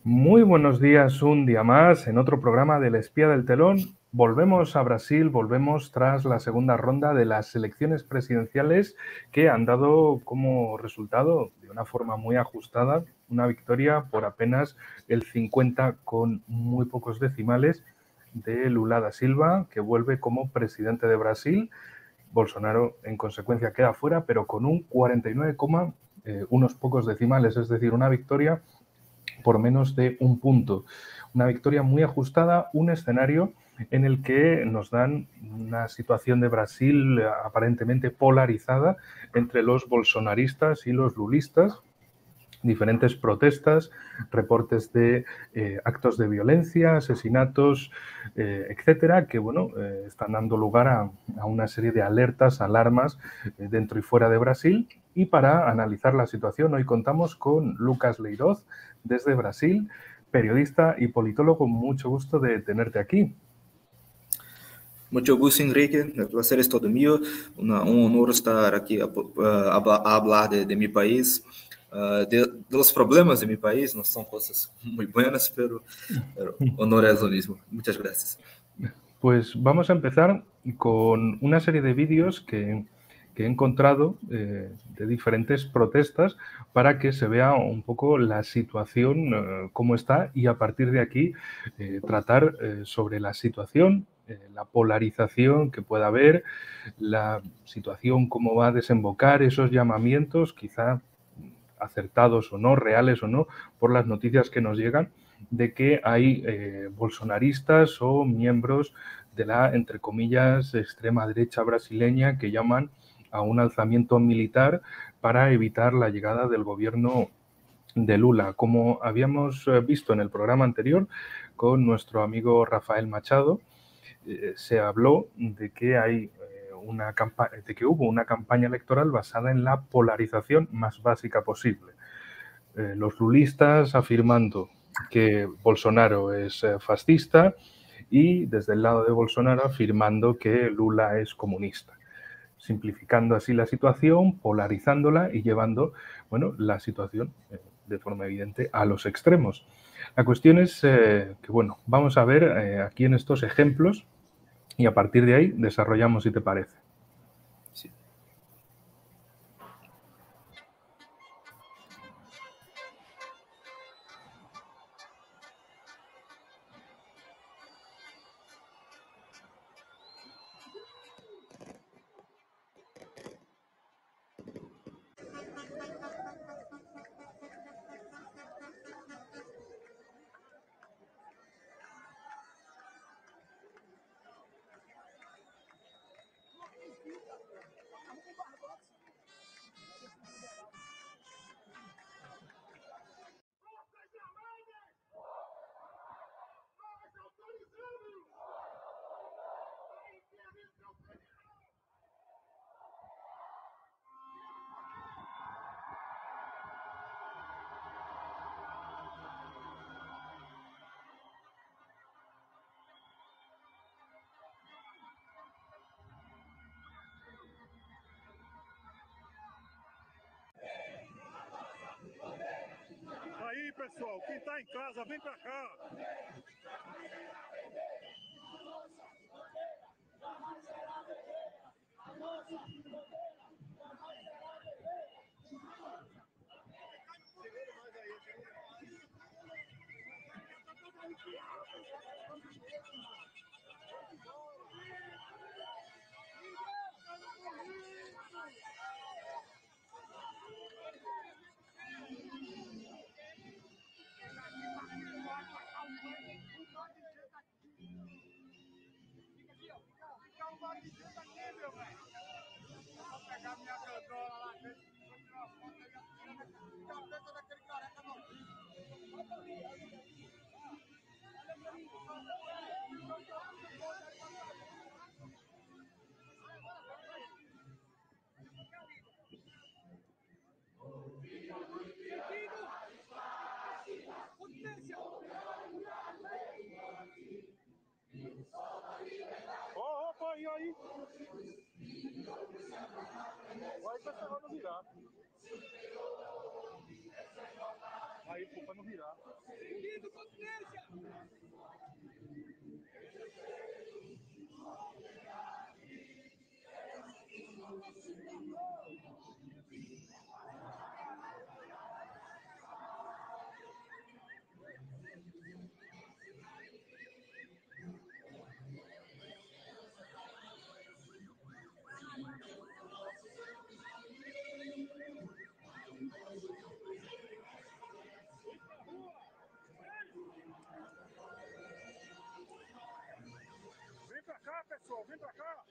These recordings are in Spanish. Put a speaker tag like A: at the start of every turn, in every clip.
A: Muy buenos días, un día más en otro programa del Espía del Telón. Volvemos a Brasil, volvemos tras la segunda ronda de las elecciones presidenciales que han dado como resultado, de una forma muy ajustada, una victoria por apenas el 50 con muy pocos decimales de Lula da Silva, que vuelve como presidente de Brasil. Bolsonaro, en consecuencia, queda fuera, pero con un 49, unos pocos decimales, es decir, una victoria por menos de un punto. Una victoria muy ajustada, un escenario en el que nos dan una situación de Brasil aparentemente polarizada entre los bolsonaristas y los lulistas, diferentes protestas, reportes de actos de violencia, asesinatos, etcétera, que bueno, están dando lugar a una serie de alertas, alarmas dentro y fuera de Brasil. Y para analizar la situación, hoy contamos con Lucas Leiroz, desde Brasil, periodista y politólogo. Mucho gusto de tenerte aquí.
B: Mucho gusto, Enrique. El placer es todo mío. Un honor estar aquí a hablar de mi país, de los problemas de mi país. No son cosas muy buenas, pero honor es lo mismo. Muchas gracias.
A: Pues vamos a empezar con una serie de vídeos que he encontrado de diferentes protestas para que se vea un poco la situación, cómo está, y a partir de aquí tratar sobre la situación, la polarización que pueda haber, la situación, cómo va a desembocar, esos llamamientos, quizá acertados o no, reales o no, por las noticias que nos llegan, de que hay bolsonaristas o miembros de la, entre comillas, extrema derecha brasileña que llaman a un alzamiento militar para evitar la llegada del gobierno de Lula. Como habíamos visto en el programa anterior con nuestro amigo Rafael Machado, se habló de que de que hubo una campaña electoral basada en la polarización más básica posible. Los lulistas afirmando que Bolsonaro es fascista y desde el lado de Bolsonaro afirmando que Lula es comunista, simplificando así la situación, polarizándola y llevando, bueno, la situación de forma evidente a los extremos. La cuestión es que, bueno, vamos a ver aquí en estos ejemplos y a partir de ahí desarrollamos, si te parece.
B: Sí.
C: Aí, pessoal, quem está em casa, vem para cá. Opa, aí. Vai pessoal não virar. Aí, para não virar. Vem pra cá, pessoal, vem pra cá.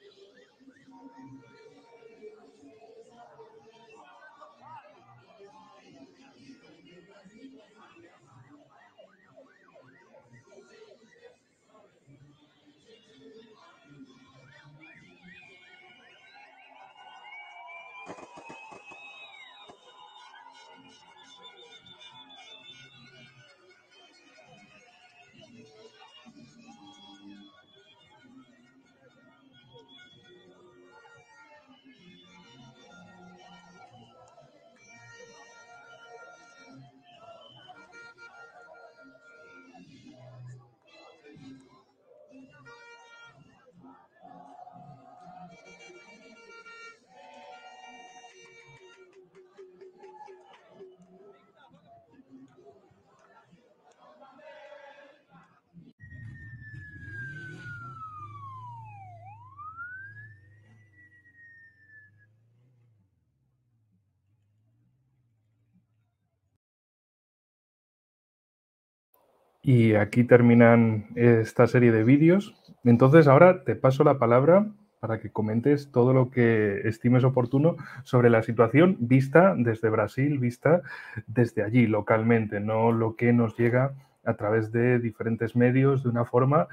A: Y aquí terminan esta serie de vídeos. Entonces ahora te paso la palabra para que comentes todo lo que estimes oportuno sobre la situación vista desde Brasil, vista desde allí localmente, no lo que nos llega a través de diferentes medios de una forma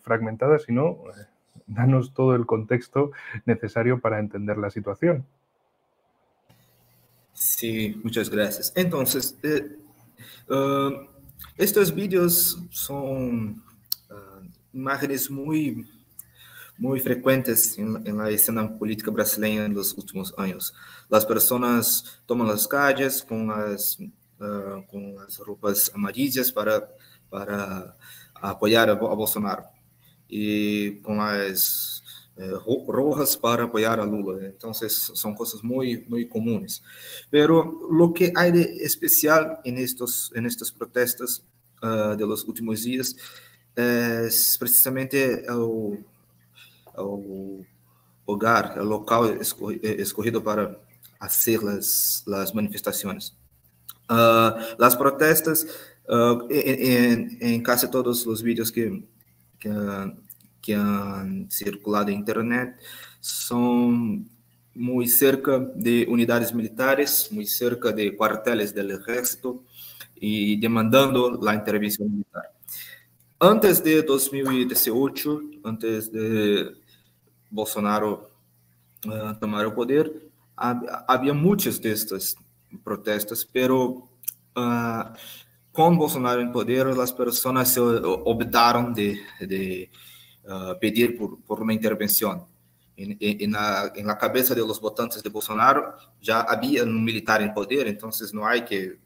A: fragmentada, sino danos todo el contexto necesario para entender la situación.
B: Sí, muchas gracias. Entonces, estos vídeos son imágenes muy frecuentes en la escena política brasileña en los últimos años. Las personas toman las calles con las ropas amarillas para apoyar a Bolsonaro y con las rojas para apoyar a Lula. Entonces son cosas muy comunes. Pero lo que hay de especial en estas protestas de los últimos días es precisamente el lugar, el local escogido para hacer las manifestaciones. Las protestas, en casi todos los vídeos que han circulado en internet, son muy cerca de unidades militares, muy cerca de cuarteles del ejército y demandando la intervención militar. Antes de 2018, antes de Bolsonaro tomar el poder, había muchas de estas protestas, pero con Bolsonaro en poder, las personas se olvidaron de pedir por una intervención. En la cabeza de los votantes de Bolsonaro ya había un militar en poder, entonces no hay que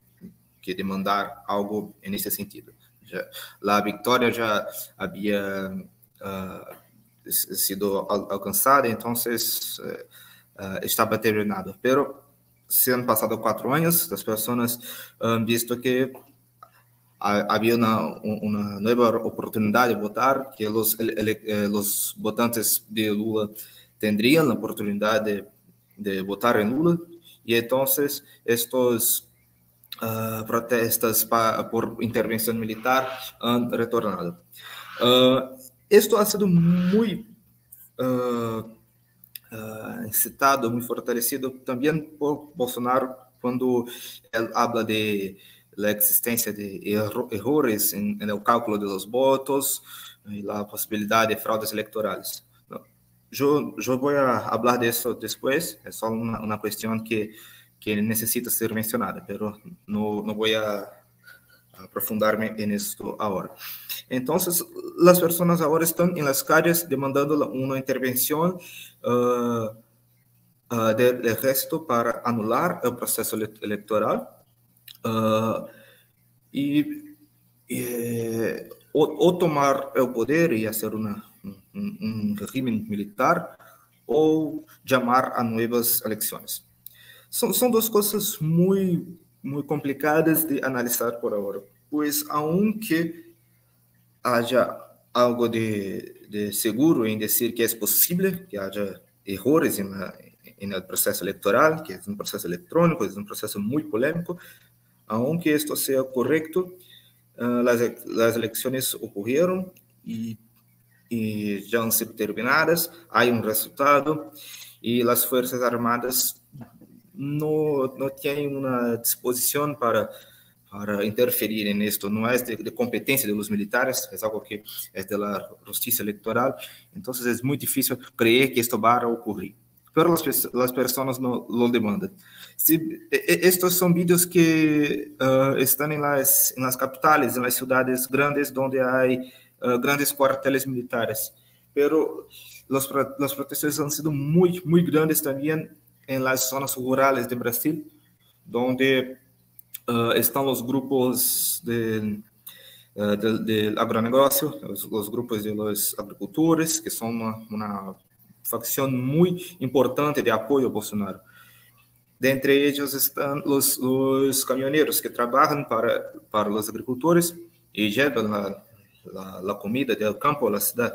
B: demandar algo en ese sentido. La victoria ya había sido alcanzada, entonces estaba terminado. Pero se han pasado 4 años, las personas han visto que había una nueva oportunidad de votar, que los votantes de Lula tendrían la oportunidad de votar en Lula, y entonces estos protestas por intervención militar han retornado. Esto ha sido muy incitado, muy fortalecido también por Bolsonaro cuando él habla de la existencia de errores en el cálculo de los votos y la posibilidad de fraudes electorales. Yo voy a hablar de eso después, es solo una cuestión que necesita ser mencionada, pero no voy a aprofundarme en esto ahora. Entonces, las personas ahora están en las calles demandando una intervención del ejército para anular el proceso electoral y o tomar el poder y hacer un régimen militar, o llamar a nuevas elecciones. Son dos cosas muy complicadas de analizar por ahora, pues aunque haya algo de seguro en decir que es posible que haya errores en el proceso electoral, que es un proceso electrónico, es un proceso muy polémico, aunque esto sea correcto, las elecciones ocurrieron y ya han sido terminadas, hay un resultado y las Fuerzas Armadas no tienen una disposición para interferir en esto. No es de competencia de los militares, es algo que es de la justicia electoral. Entonces es muy difícil creer que esto va a ocurrir. Pero las personas no lo demandan. Estos son vídeos que están en las capitales, en las ciudades grandes donde hay grandes cuarteles militares. Pero las protestas han sido muy grandes también en las zonas rurales de Brasil, donde están los grupos del agronegócio, los grupos de los agricultores, que son una facción muy importante de apoyo a Bolsonaro. De entre ellos están los camioneros que trabajan para los agricultores y llevan la comida del campo a la ciudad.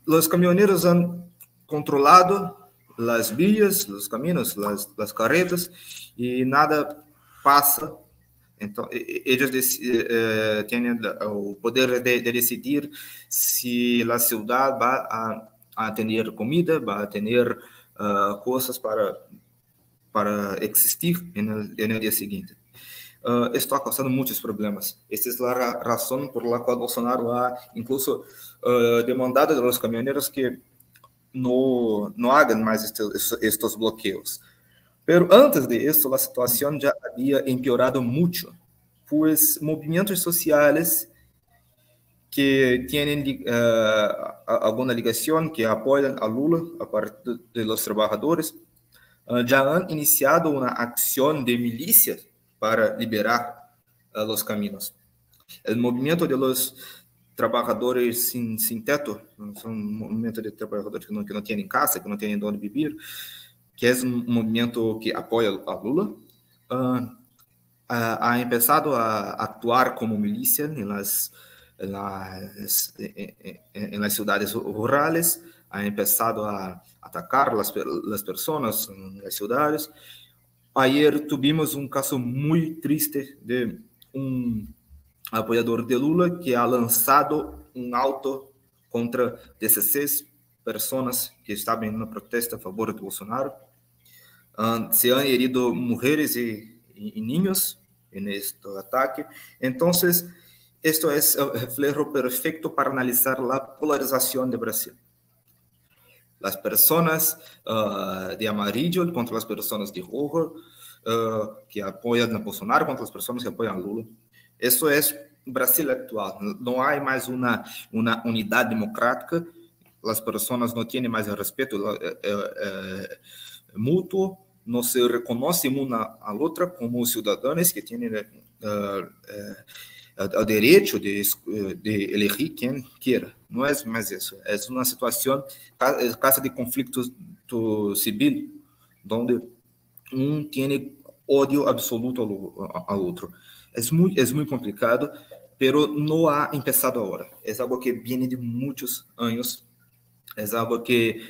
B: Los camioneros han controlado las vías, los caminos, las carretas, y nada pasa. Entonces, ellos tienen el poder de decidir si la ciudad va a tener comida, va a tener cosas para existir en el día siguiente. Esto ha causado muchos problemas. Esta es la razón por la cual Bolsonaro ha incluso demandado de los camioneros que no hagan más estos bloqueos. Pero antes de eso, la situación ya había empeorado mucho, pues movimientos sociales que tienen alguna ligación, que apoyan a Lula, aparte de los trabajadores, ya han iniciado una acción de milicias para liberar los caminos. El movimiento de los trabajadores sin teto, son un movimiento de trabajadores que no tienen casa, que no tienen donde vivir, que es un movimiento que apoya a Lula, ha empezado a actuar como milicia en las ciudades rurales, ha empezado a atacar las personas en las ciudades. Ayer tuvimos un caso muy triste de un apoyador de Lula que ha lanzado un auto contra 16 personas que estaban en una protesta a favor de Bolsonaro. Se han herido mujeres y niños en este ataque. Entonces, esto es el reflejo perfecto para analizar la polarización de Brasil. Las personas de amarillo contra las personas de rojo, que apoyan a Bolsonaro contra las personas que apoyan a Lula. Eso es Brasil actual. No hay más una unidad democrática. Las personas no tienen más el respeto mutuo, no se reconocen una a la otra como ciudadanos que tienen el derecho de elegir quien quiera. No es más eso. Es una situación casi de conflicto civil, donde un tiene odio absoluto al otro. Es muy complicado, pero no ha empezado ahora. Es algo que viene de muchos años. Es algo que,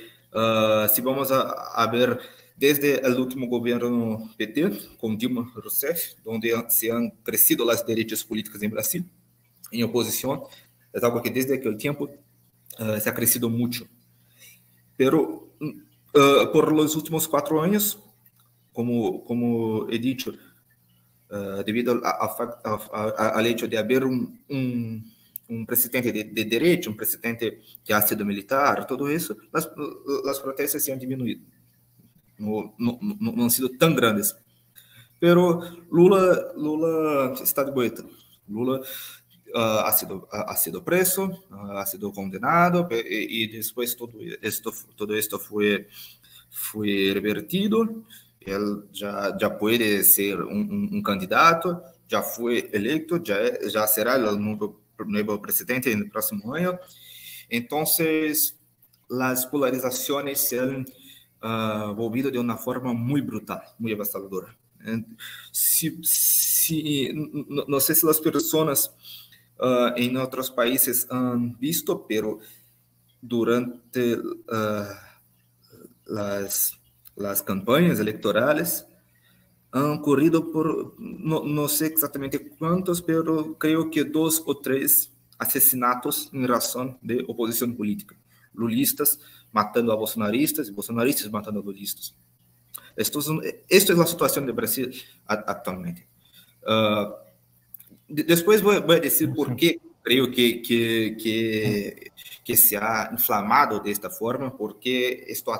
B: si vamos a ver desde el último gobierno PT, con Dilma Rousseff, donde se han crecido las derechas políticas en Brasil, en oposición, es algo que desde aquel tiempo se ha crecido mucho. Pero por los últimos 4 años, como he dicho, debido al hecho de haber un presidente de derecho, un presidente que ha sido militar, todo eso, las protestas se han disminuido. No han sido tan grandes. Pero Lula está de vuelta. Lula ha sido preso, ha sido condenado, y después todo esto fue revertido. Él ya puede ser un candidato, já foi eleito, já será o novo presidente no próximo ano. Então, as polarizações serão volvidas de uma forma muito brutal, muito avassaladora. Não sei se as pessoas em outros países han visto, pero durante las campañas electorales han ocurrido por, no sé exactamente cuántos, pero creo que 2 o 3 asesinatos en razón de oposición política. Lulistas matando a bolsonaristas y bolsonaristas matando a lulistas. Esto es la situación de Brasil actualmente. Después voy a decir por qué creo que se ha inflamado de esta forma, porque esto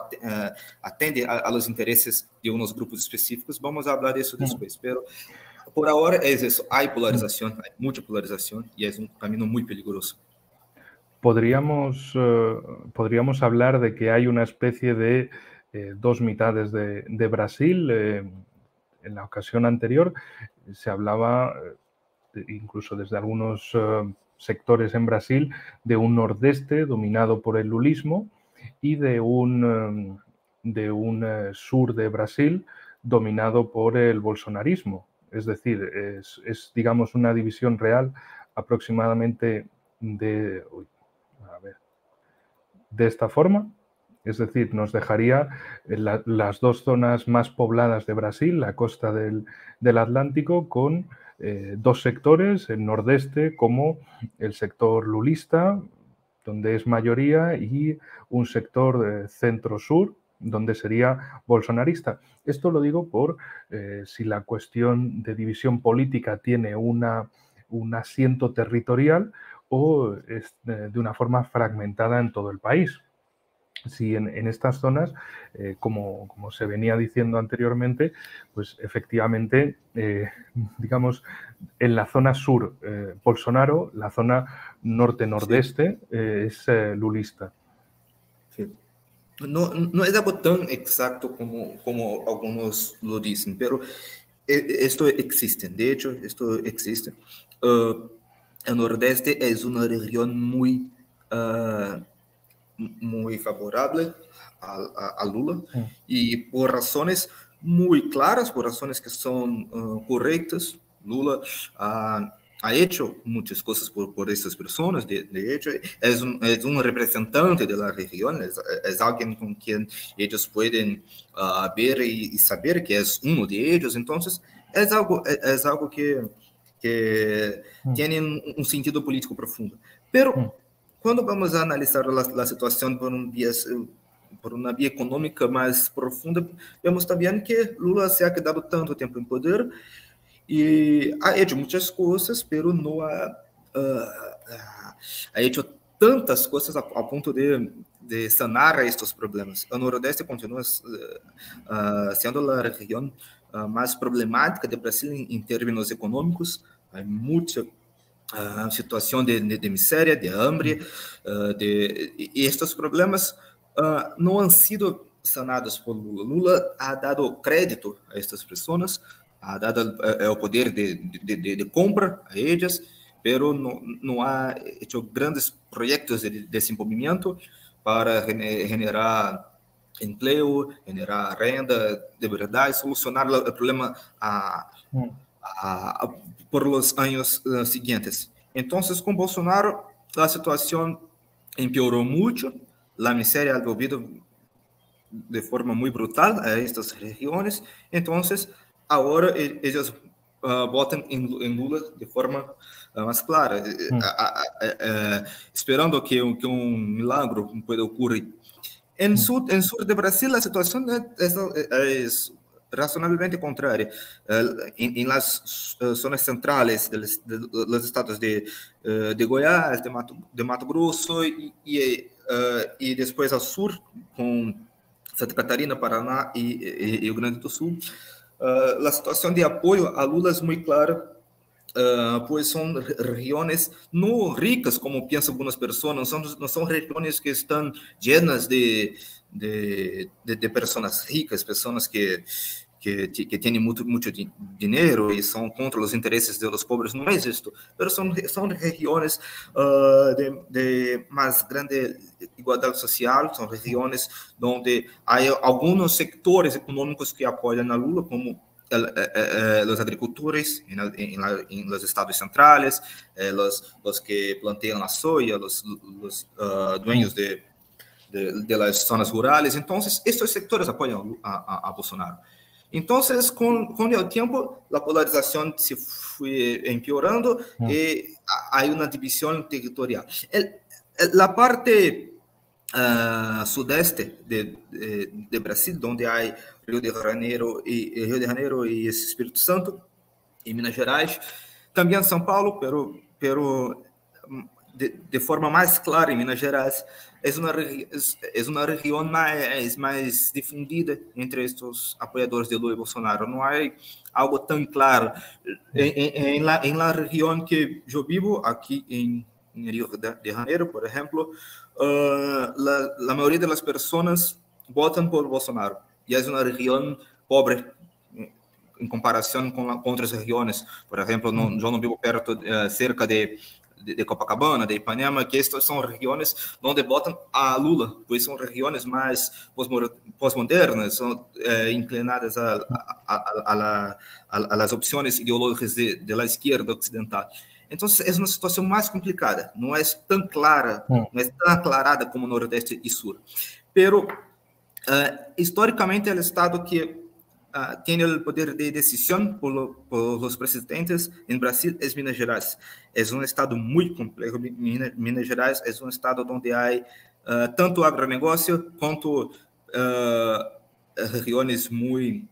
B: atende a los intereses de unos grupos específicos. Vamos a hablar de eso después, pero por ahora es eso. Hay polarización, hay mucha polarización y es un camino muy peligroso.
A: Podríamos hablar de que hay una especie de dos mitades de Brasil. En la ocasión anterior se hablaba, incluso desde algunos sectores en Brasil, de un nordeste dominado por el lulismo y de un sur de Brasil dominado por el bolsonarismo. Es decir, es digamos, una división real aproximadamente de esta forma. Es decir, nos dejaría las dos zonas más pobladas de Brasil, la costa del Atlántico, con dos sectores, el nordeste como el sector lulista, donde es mayoría, y un sector centro-sur, donde sería bolsonarista. Esto lo digo por si la cuestión de división política tiene un asiento territorial o es de una forma fragmentada en todo el país. Si en estas zonas, como se venía diciendo anteriormente, pues efectivamente, digamos, en la zona sur Bolsonaro, la zona norte-nordeste es lulista.
B: Sí. No es algo tan exacto como algunos lo dicen, pero esto existe. De hecho, esto existe. El nordeste es una región muy favorable a Lula y por razones muy claras, por razones que son correctas. Lula ha hecho muchas cosas por estas personas. De hecho, es un representante de la región, es alguien con quien ellos pueden ver y saber que es uno de ellos. Entonces, es algo que tiene un sentido político profundo. Pero quando vamos a analisar a situação por uma via econômica mais profunda, vemos também que Lula se ha quedado tanto tempo em poder e ha hecho muitas coisas, pero não ha hecho tantas coisas a ponto de sanar estes problemas. O Nordeste continua sendo a região mais problemática de Brasil em termos econômicos. Há muita situação de miséria, de hambre, e estes problemas não han sido sanados por Lula. Lula ha dado crédito a estas pessoas, ha dado o poder de compra a elas, pero não ha hecho grandes projetos de desenvolvimento para generar emprego, generar renda de verdade, solucionar o problema por los años siguientes. Entonces, con Bolsonaro, la situación empeoró mucho, la miseria ha volvido de forma muy brutal a estas regiones. Entonces, ahora ellos votan en Lula de forma más clara, esperando que un milagro pueda ocurrir. En sur de Brasil, la situación es razonablemente contraria. En las zonas centrales de los estados de Goiás, de Mato Grosso y después al sur con Santa Catarina, Paraná y Rio Grande do Sul, la situación de apoyo a Lula es muy clara, pues son regiones no ricas como piensan algunas personas, no son regiones que están llenas de personas ricas, personas que que tienen mucho dinero y son contra los intereses de los pobres, no es esto, pero son regiones de más grande igualdad social, son regiones donde hay algunos sectores económicos que apoyan a Lula, como los agricultores en los estados centrales, los que plantean la soya, los dueños de las zonas rurales. Entonces, estos sectores apoyan a Bolsonaro. Entonces, con el tiempo, la polarización se fue empeorando y hay una división territorial. La parte sudeste de Brasil, donde hay Rio de Janeiro y Espírito Santo, y Minas Gerais, también São Paulo, pero de forma más clara en Minas Gerais, es una región más difundida entre estos apoyadores de Lula y Bolsonaro. No hay algo tan claro. En la región que yo vivo, aquí en Rio de Janeiro, por ejemplo, la mayoría de las personas votan por Bolsonaro. Y es una región pobre en comparación con otras regiones. Por ejemplo, yo no vivo cerca de Copacabana, de Ipanema, que estas son regiones donde votan a Lula, pues son regiones más postmodernas, son inclinadas a las opciones ideológicas de la izquierda occidental. Entonces, es una situación más complicada, no es tan clara, no es tan aclarada como Nordeste y Sur. Pero, históricamente, el Estado que tiene el poder de decisión por los presidentes en Brasil es Minas Gerais. Es un estado muy complejo. Minas Gerais es un estado donde hay tanto agronegócio quanto regiones muy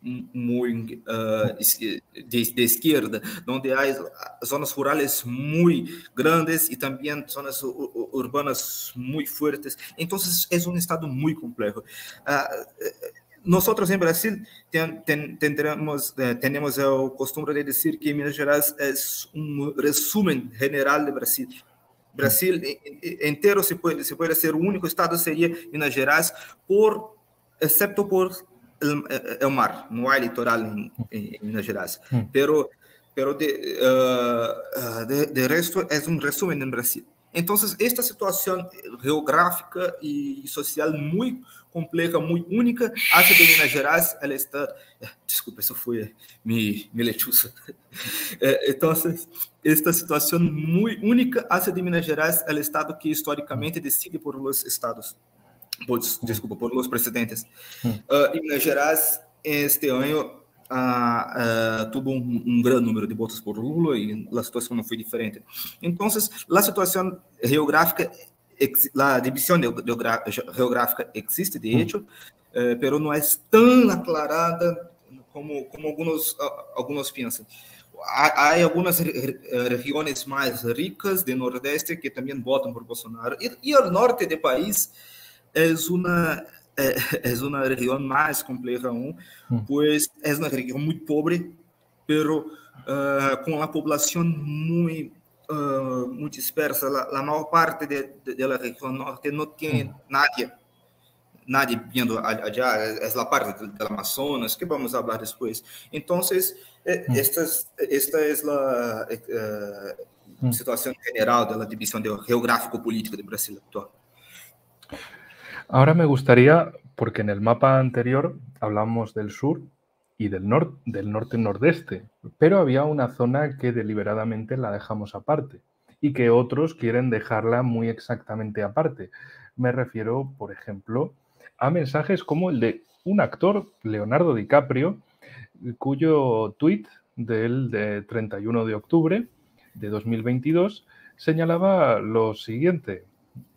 B: de izquierda, donde hay zonas rurales muy grandes y también zonas urbanas muy fuertes. Entonces, es un estado muy complejo. Nosotros en Brasil tenemos el costumbre de decir que Minas Gerais es un resumen general de Brasil. Brasil entero se puede hacer un único estado, sería Minas Gerais, excepto por el mar. No hay litoral en Minas Gerais. Pero de resto es un resumen en Brasil. Entonces, esta situación geográfica y social muy compleja, muy única, hace de Minas Gerais el estado... Desculpa, eso fue mi lechuza. Entonces, esta situación muy única hace de Minas Gerais el estado que históricamente decide por los estados. Desculpa, por los presidentes. Y Minas Gerais, este año, tuvo un gran número de votos por Lula y la situación no fue diferente. Entonces, la situación geográfica, la división geográfica existe, de hecho, pero no es tan aclarada como algunos piensan. Hay algunas regiones más ricas de Nordeste que también votan por Bolsonaro. Y el norte del país es una región más compleja aún, pues es una región muy pobre, pero con la población muy dispersa. La mayor parte de la región norte no tiene nadie viendo allá, es la parte del Amazonas, que vamos a hablar después. Entonces, esta es la situación general de la división geográfico-política de Brasil actual.
A: Ahora me gustaría, porque en el mapa anterior hablamos del sur y del norte-nordeste, pero había una zona que deliberadamente la dejamos aparte y que otros quieren dejarla muy exactamente aparte. Me refiero, por ejemplo, a mensajes como el de un actor, Leonardo DiCaprio, cuyo tuit de 31 de octubre de 2022 señalaba lo siguiente: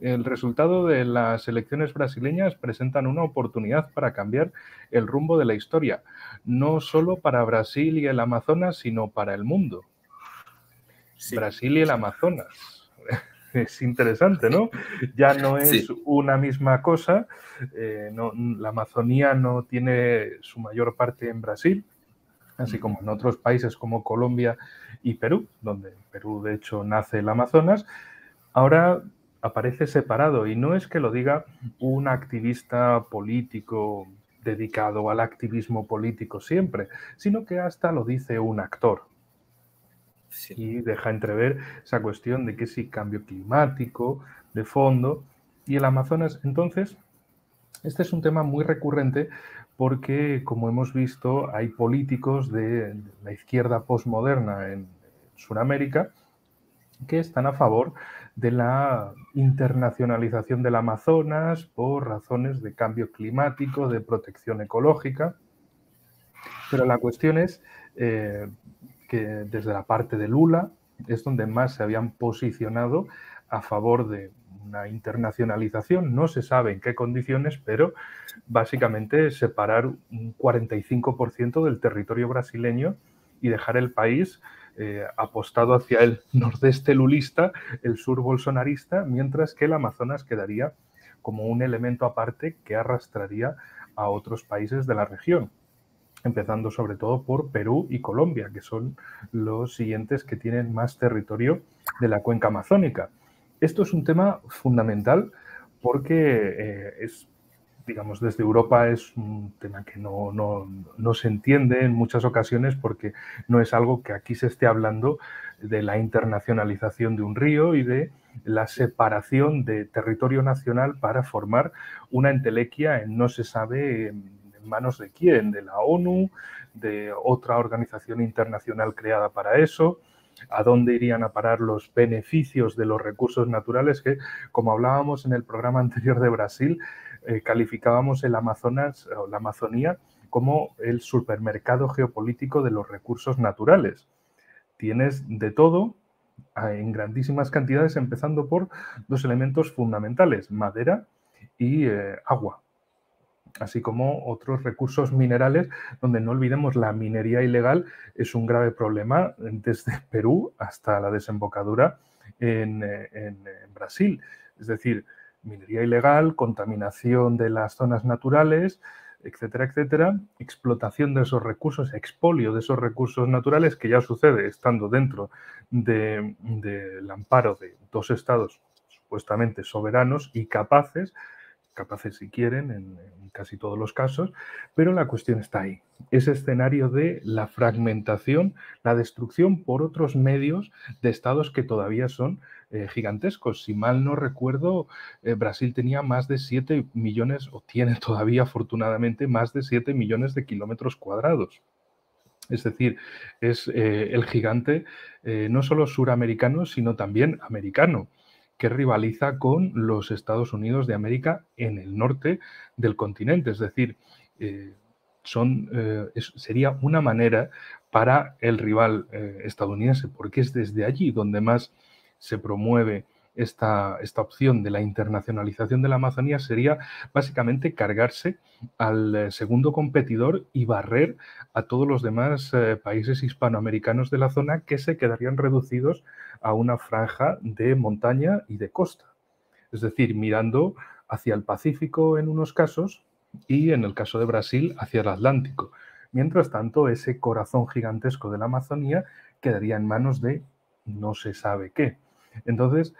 A: el resultado de las elecciones brasileñas presentan una oportunidad para cambiar el rumbo de la historia, no solo para Brasil y el Amazonas, sino para el mundo. Sí. Brasil y el Amazonas. Es interesante, ¿no? Ya no es una misma cosa. La Amazonía no tiene su mayor parte en Brasil, así como en otros países como Colombia y Perú, donde en Perú, de hecho, nace el Amazonas. Ahora aparece separado, y no es que lo diga un activista político dedicado al activismo político siempre, sino que hasta lo dice un actor.
B: Sí.
A: Y deja entrever esa cuestión de que sí, cambio climático, de fondo, y el Amazonas. Entonces, este es un tema muy recurrente porque, como hemos visto, hay políticos de la izquierda postmoderna en Sudamérica que están a favor de la internacionalización del Amazonas por razones de cambio climático, de protección ecológica. Pero la cuestión es que desde la parte de Lula es donde más se habían posicionado a favor de una internacionalización. No se sabe en qué condiciones, pero básicamente separar un 45% del territorio brasileño y dejar el país apostado hacia el nordeste lulista, el sur bolsonarista, mientras que el Amazonas quedaría como un elemento aparte que arrastraría a otros países de la región, empezando sobre todo por Perú y Colombia, que son los siguientes que tienen más territorio de la cuenca amazónica. Esto es un tema fundamental porque es, digamos, desde Europa es un tema que no se entiende en muchas ocasiones porque no es algo que aquí se esté hablando de la internacionalización de un río y de la separación de territorio nacional para formar una entelequia en no se sabe en manos de quién, de la ONU, de otra organización internacional creada para eso, a dónde irían a parar los beneficios de los recursos naturales que, como hablábamos en el programa anterior de Brasil, calificábamos el Amazonas o la Amazonía como el supermercado geopolítico de los recursos naturales. Tienes de todo en grandísimas cantidades, empezando por dos elementos fundamentales, madera y agua, así como otros recursos minerales, donde no olvidemos la minería ilegal es un grave problema desde Perú hasta la desembocadura en Brasil. Es decir, minería ilegal, contaminación de las zonas naturales, etcétera, etcétera, explotación de esos recursos, expolio de esos recursos naturales, que ya sucede estando dentro del amparo de dos estados supuestamente soberanos y capaces si quieren, en casi todos los casos, pero la cuestión está ahí. Ese escenario de la fragmentación, la destrucción por otros medios de estados que todavía son gigantescos. Si mal no recuerdo, Brasil tenía más de 7 millones, o tiene todavía afortunadamente más de 7 millones de kilómetros cuadrados. Es decir, es el gigante no solo suramericano, sino también americano, que rivaliza con los Estados Unidos de América en el norte del continente. Es decir, sería una manera para el rival estadounidense, porque es desde allí donde más se promueve esta opción de la internacionalización de la Amazonía, sería básicamente cargarse al segundo competidor y barrer a todos los demás países hispanoamericanos de la zona, que se quedarían reducidos a una franja de montaña y de costa. Es decir, mirando hacia el Pacífico en unos casos y, en el caso de Brasil, hacia el Atlántico. Mientras tanto, ese corazón gigantesco de la Amazonía quedaría en manos de no se sabe qué. Entonces,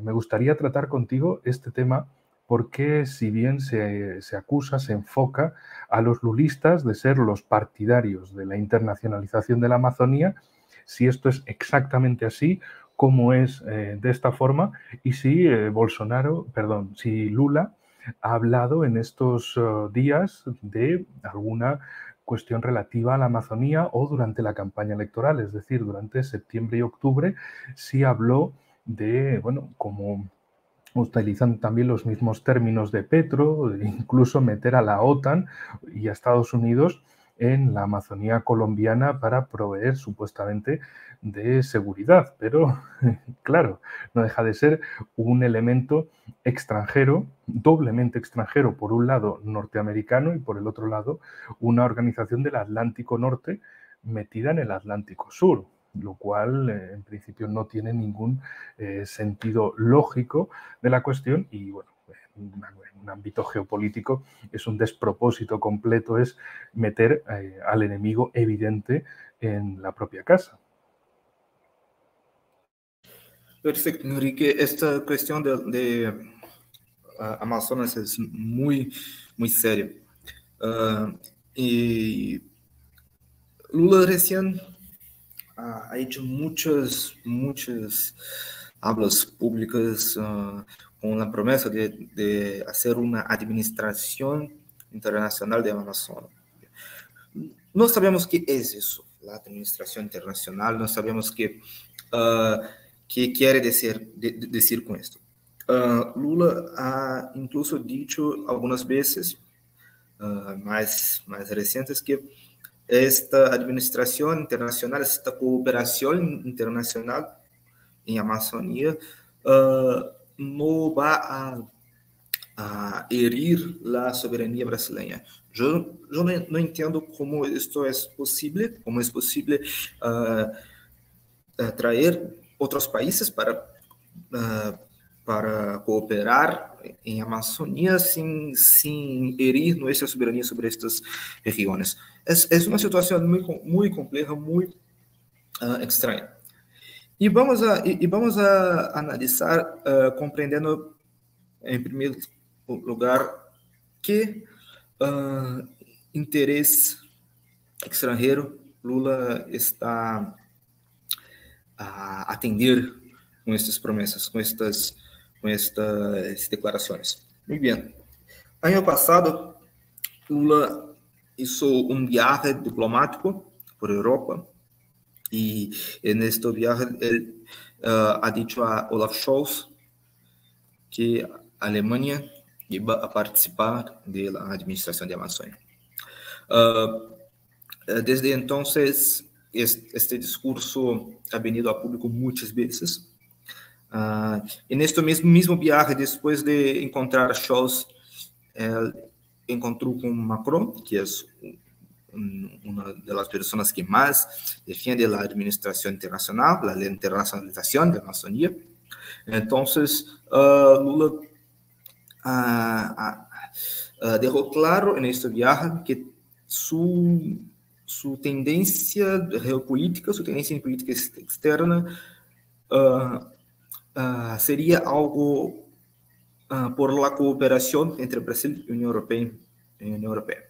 A: me gustaría tratar contigo este tema porque, si bien se acusa, se enfoca a los lulistas de ser los partidarios de la internacionalización de la Amazonía, si esto es exactamente así, cómo es de esta forma, y si si Lula ha hablado en estos días de alguna cuestión relativa a la Amazonía o durante la campaña electoral, es decir, durante septiembre y octubre, sí habló de, bueno, como utilizan también los mismos términos de Petro, incluso meter a la OTAN y a Estados Unidos en la Amazonía colombiana para proveer supuestamente de seguridad. Pero, claro, no deja de ser un elemento extranjero, doblemente extranjero, por un lado norteamericano y por el otro lado una organización del Atlántico Norte metida en el Atlántico Sur, lo cual en principio no tiene ningún sentido lógico de la cuestión y, bueno, en un ámbito geopolítico es un despropósito completo, es meter al enemigo evidente en la propia casa.
B: Perfecto, Enrique. Esta cuestión de Amazonas es muy, muy seria. Y Lula recién ha hecho muchas hablas públicas con la promesa de hacer una administración internacional de Amazonas. No sabemos qué es eso, la administración internacional, no sabemos qué quiere decir con esto. Lula ha incluso dicho algunas veces, más recientes, que esta administración internacional, esta cooperación internacional en Amazonía no va a herir la soberanía brasileña. Yo no entiendo cómo esto es posible, cómo es posible traer otros países para cooperar en Amazonía sin herir nuestra soberanía sobre estas regiones. Es una situación muy compleja, muy extraña. Y vamos a analizar comprendiendo, en primer lugar, qué interés extranjero Lula está a atender con estas promesas, con estas declaraciones. Muy bien. Año pasado, Lula hizo un viaje diplomático por Europa y en este viaje él ha dicho a Olaf Scholz que Alemania iba a participar de la administración de Amazonia. Desde entonces, este discurso ha venido a público muchas veces. En este mismo viaje, después de encontrar a Scholz, él encontró con Macron, que es una de las personas que más defiende la administración internacional, la internacionalización de la Amazonía. Entonces, Lula dejó claro en este viaje que su tendencia geopolítica, su tendencia en política externa, sería algo por la cooperación entre Brasil y Unión Europea.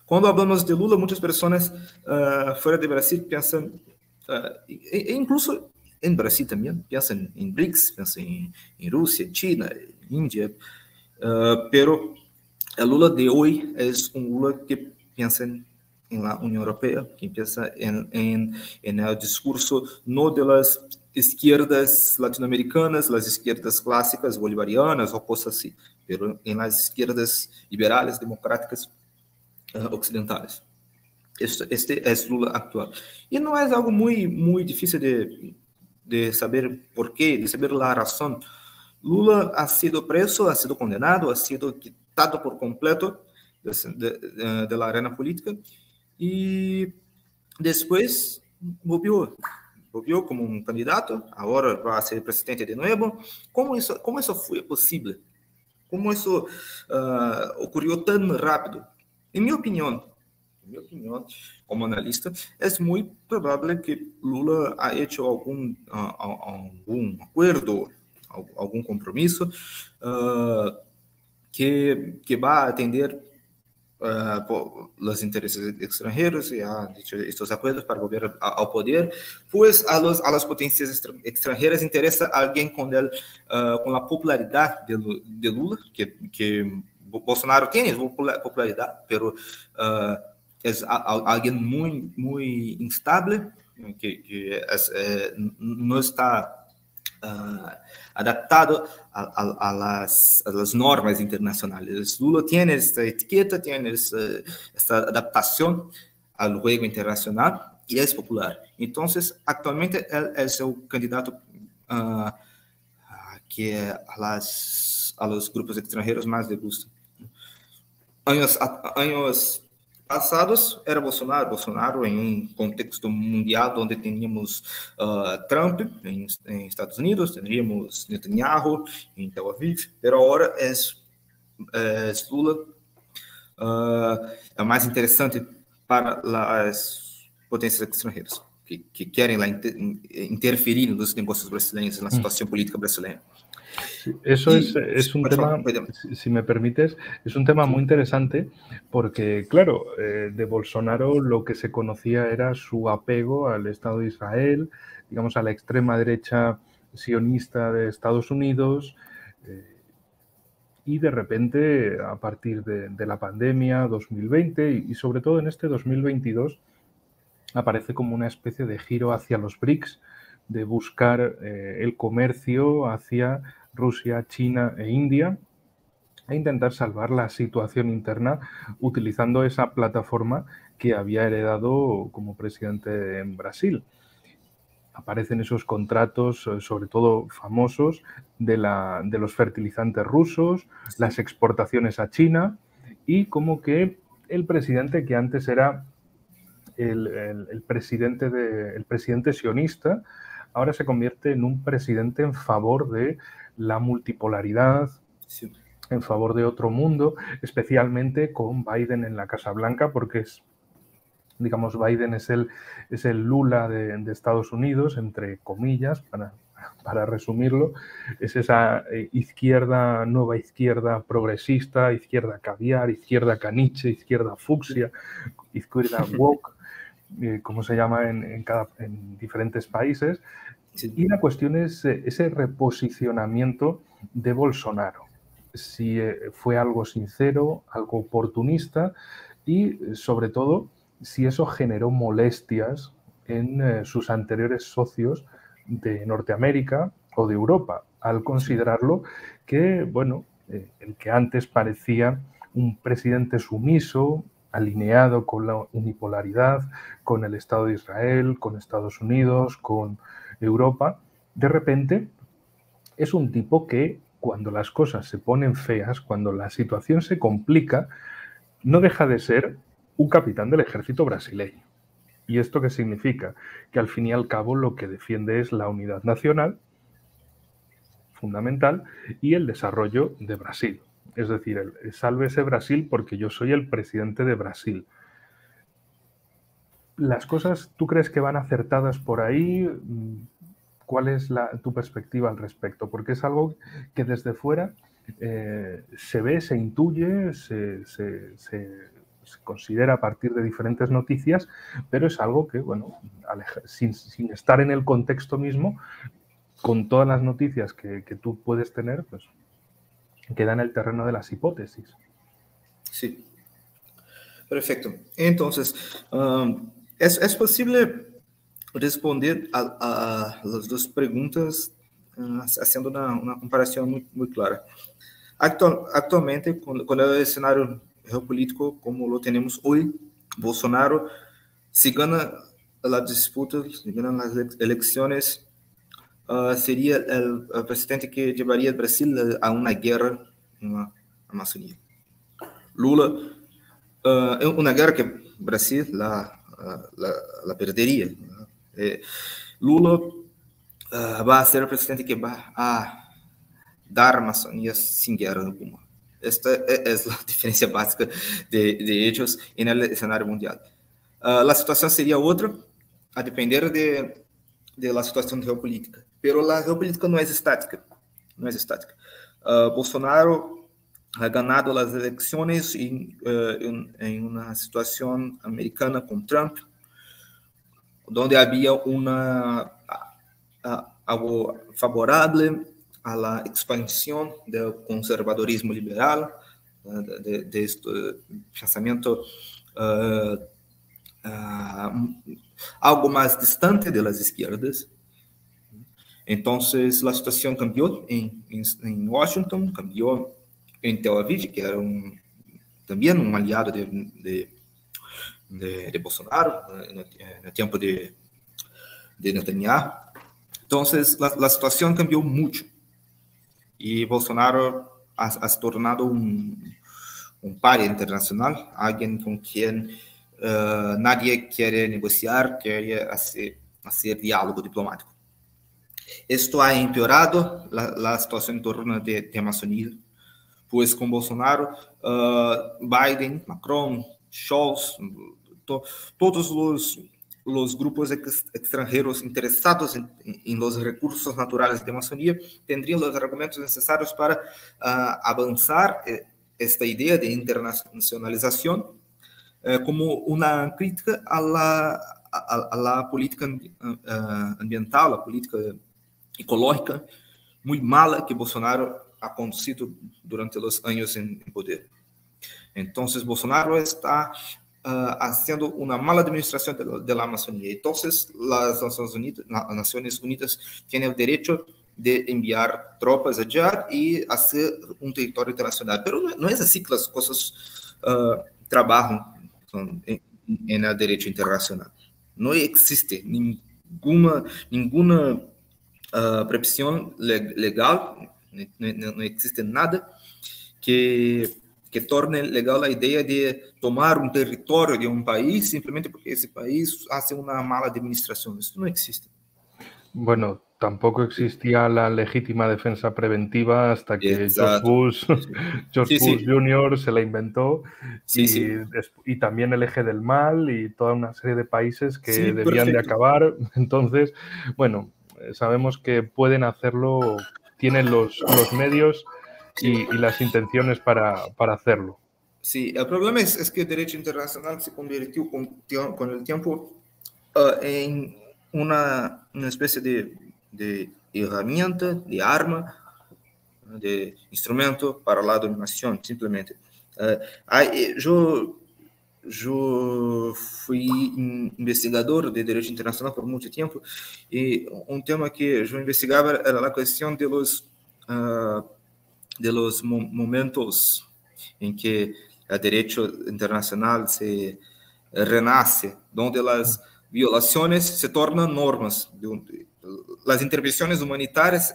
B: Cuando hablamos de Lula, muchas personas fuera de Brasil piensan, e incluso en Brasil también, piensan en BRICS, piensan en Rusia, China, India, pero el Lula de hoy es un Lula que piensa en la Unión Europea, que piensa en el discurso no de las izquierdas latinoamericanas, las izquierdas clásicas bolivarianas o cosas así, pero en las izquierdas liberales, democráticas occidentales. Este es Lula actual. Y no es algo muy difícil de saber por qué, de saber la razón. Lula ha sido preso, ha sido condenado, ha sido quitado por completo de la arena política y después volvió como un candidato, ahora va a ser presidente de nuevo. ¿Cómo eso fue posible? ¿Cómo eso ocurrió tan rápido? En mi opinión, como analista, es muy probable que Lula ha hecho algún acuerdo, algún compromiso que va a atender los intereses extranjeros y ha dicho estos acuerdos para volver al poder, pues a las potencias extranjeras interesa a alguien con la popularidad de Lula, que Bolsonaro tiene popularidad, pero es alguien muy instable, que no está adaptado a las normas internacionales. Lula tiene esta etiqueta, tiene esta adaptación al juego internacional y es popular. Entonces, actualmente él es el candidato que a los grupos extranjeros más les gusta. Años pasados era Bolsonaro en un contexto mundial donde teníamos Trump en Estados Unidos, teníamos Netanyahu en Tel Aviv, pero ahora es Lula é mais interessante para as potências estrangeiras que querem lá interferir nos negócios brasileiros, na situação política brasileira.
A: Sí, eso es un tema, si me permites, es un tema muy interesante porque, claro, de Bolsonaro lo que se conocía era su apego al Estado de Israel, digamos, a la extrema derecha sionista de Estados Unidos, y de repente, a partir de la pandemia 2020 y sobre todo en este 2022, aparece como una especie de giro hacia los BRICS, de buscar el comercio hacia Rusia, China e India e intentar salvar la situación interna utilizando esa plataforma que había heredado como presidente en Brasil. Aparecen esos contratos, sobre todo famosos, de los fertilizantes rusos, las exportaciones a China y como que el presidente que antes era el presidente sionista, ahora se convierte en un presidente en favor de la multipolaridad,
B: Sí.
A: en favor de otro mundo, especialmente con Biden en la Casa Blanca, porque digamos, Biden es el Lula de Estados Unidos, entre comillas, para resumirlo, es esa nueva izquierda progresista, izquierda caviar, izquierda caniche, izquierda fucsia, izquierda woke, como se llama en diferentes países.
B: Sí.
A: Y la cuestión es ese reposicionamiento de Bolsonaro. Si fue algo sincero, algo oportunista y, sobre todo, si eso generó molestias en sus anteriores socios de Norteamérica o de Europa, al considerarlo que, bueno, el que antes parecía un presidente sumiso, alineado con la unipolaridad, con el Estado de Israel, con Estados Unidos, con Europa, de repente es un tipo que cuando las cosas se ponen feas, cuando la situación se complica, no deja de ser un capitán del ejército brasileño. ¿Y esto qué significa? Que al fin y al cabo lo que defiende es la unidad nacional, fundamental, y el desarrollo de Brasil. Es decir, sálvese Brasil porque yo soy el presidente de Brasil. ¿Las cosas tú crees que van acertadas por ahí? ¿Cuál es tu perspectiva al respecto? Porque es algo que desde fuera se ve, se intuye, se considera a partir de diferentes noticias, pero es algo que, bueno, sin estar en el contexto mismo, con todas las noticias que tú puedes tener, pues queda en el terreno de las hipótesis.
B: Sí. Perfecto. Entonces, ¿es posible responder a las dos preguntas haciendo una comparación muy clara? Actualmente, con el escenario geopolítico como lo tenemos hoy, Bolsonaro, si gana la disputa, si ganan las elecciones, sería el presidente que llevaría a Brasil a una guerra en la Amazonía. Lula, una guerra que Brasil la perdería. Lula va a ser el presidente que va a dar Amazonía sin guerra alguna. Esta es la diferencia básica de ellos en el escenario mundial. La situación sería otra, a depender de la situación geopolítica. Pero la geopolítica no es estática. No es estática. Bolsonaro ha ganado las elecciones en una situación americana con Trump, donde había algo favorable a la expansión del conservadorismo liberal, de este pensamiento algo más distante de las izquierdas. Entonces la situación cambió en Washington, cambió en Tel Aviv, que era también un aliado de Bolsonaro en el tiempo de Netanyahu. Entonces la situación cambió mucho y Bolsonaro ha tornado un paria internacional, alguien con quien nadie quiere negociar, quiere hacer diálogo diplomático. Esto ha empeorado la situación en torno de Amazonía, pues con Bolsonaro, Biden, Macron, Scholz, todos los los grupos extranjeros interesados en los recursos naturales de Amazonía tendrían los argumentos necesarios para avanzar esta idea de internacionalización como una crítica a la política ambiental, la política ecológica muy mala que Bolsonaro ha conducido durante los años en poder. Entonces, Bolsonaro está haciendo una mala administración de la Amazonía. Entonces, las Naciones Unidas tienen el derecho de enviar tropas allá y hacer un territorio internacional. Pero no es así que las cosas trabajan en el derecho internacional. No existe ninguna previsión legal, no existe nada que torne legal la idea de tomar un territorio de un país simplemente porque ese país hace una mala administración. Esto no existe.
A: Bueno, tampoco existía la legítima defensa preventiva hasta que
B: Exacto.
A: George Bush Jr. se la inventó
B: Sí.
A: Y también el eje del mal y toda una serie de países que
B: Sí,
A: debían de
B: perfecto.
A: acabar. Entonces, bueno, sabemos que pueden hacerlo, tienen los medios y las intenciones para hacerlo.
B: Sí, el problema es que el derecho internacional se convirtió con el tiempo en una especie de herramienta, de arma, de instrumento para la dominación, simplemente. Yo fui investigador de derecho internacional por mucho tiempo y un tema que yo investigaba era la cuestión de los momentos en que el derecho internacional se renace, donde las violaciones se tornan normas. Las intervenciones humanitarias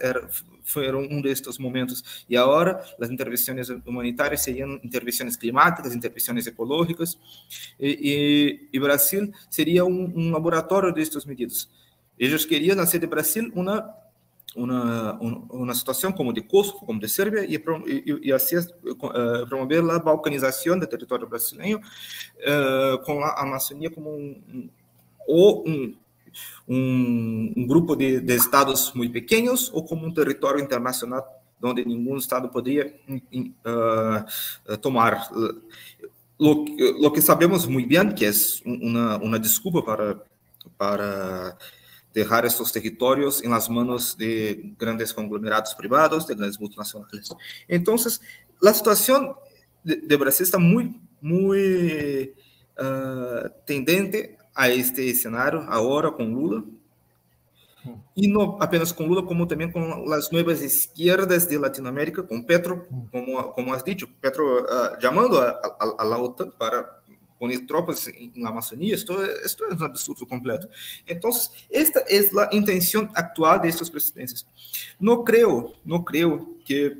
B: fueron uno de estos momentos y ahora las intervenciones humanitarias serían intervenciones climáticas, intervenciones ecológicas y Brasil sería un laboratorio de estas medidas. Ellos querían hacer de Brasil una situación como de Kosovo, como de Serbia, y así promover la balcanización del territorio brasileño con la Amazonía como un grupo de estados muy pequeños o como un territorio internacional donde ningún estado podría tomar. Lo que sabemos muy bien que es una disculpa para dejar estos territorios en las manos de grandes conglomerados privados, de grandes multinacionales. Entonces, la situación de Brasil está muy tendente a este escenario ahora con Lula, y no apenas con Lula, como también con las nuevas izquierdas de Latinoamérica, con Petro, como has dicho, Petro llamando a la OTAN para poner tropas en la Amazonía. Esto es un absurdo completo. Entonces, esta es la intención actual de estos presidentes. No creo que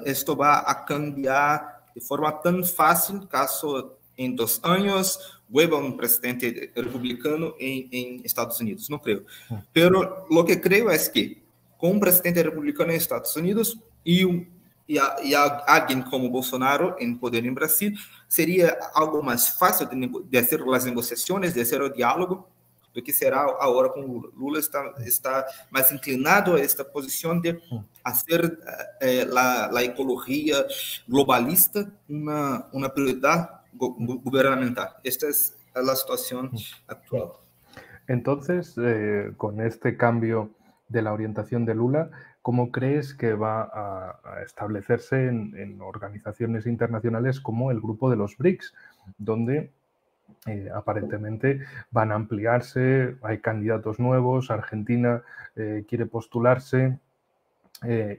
B: esto va a cambiar de forma tan fácil caso en 2 años vuelva un presidente republicano en Estados Unidos. No creo. Pero lo que creo es que con un presidente republicano en Estados Unidos y alguien como Bolsonaro en poder en Brasil, sería algo más fácil de hacer las negociaciones, de hacer el diálogo, do que será ahora con Lula. Lula está más inclinado a esta posición de hacer la ecología globalista una prioridad gubernamental. Esta es la situación actual.
A: Entonces, con este cambio de la orientación de Lula, ¿cómo crees que va a establecerse en organizaciones internacionales como el grupo de los BRICS, donde aparentemente van a ampliarse, hay candidatos nuevos, Argentina quiere postularse,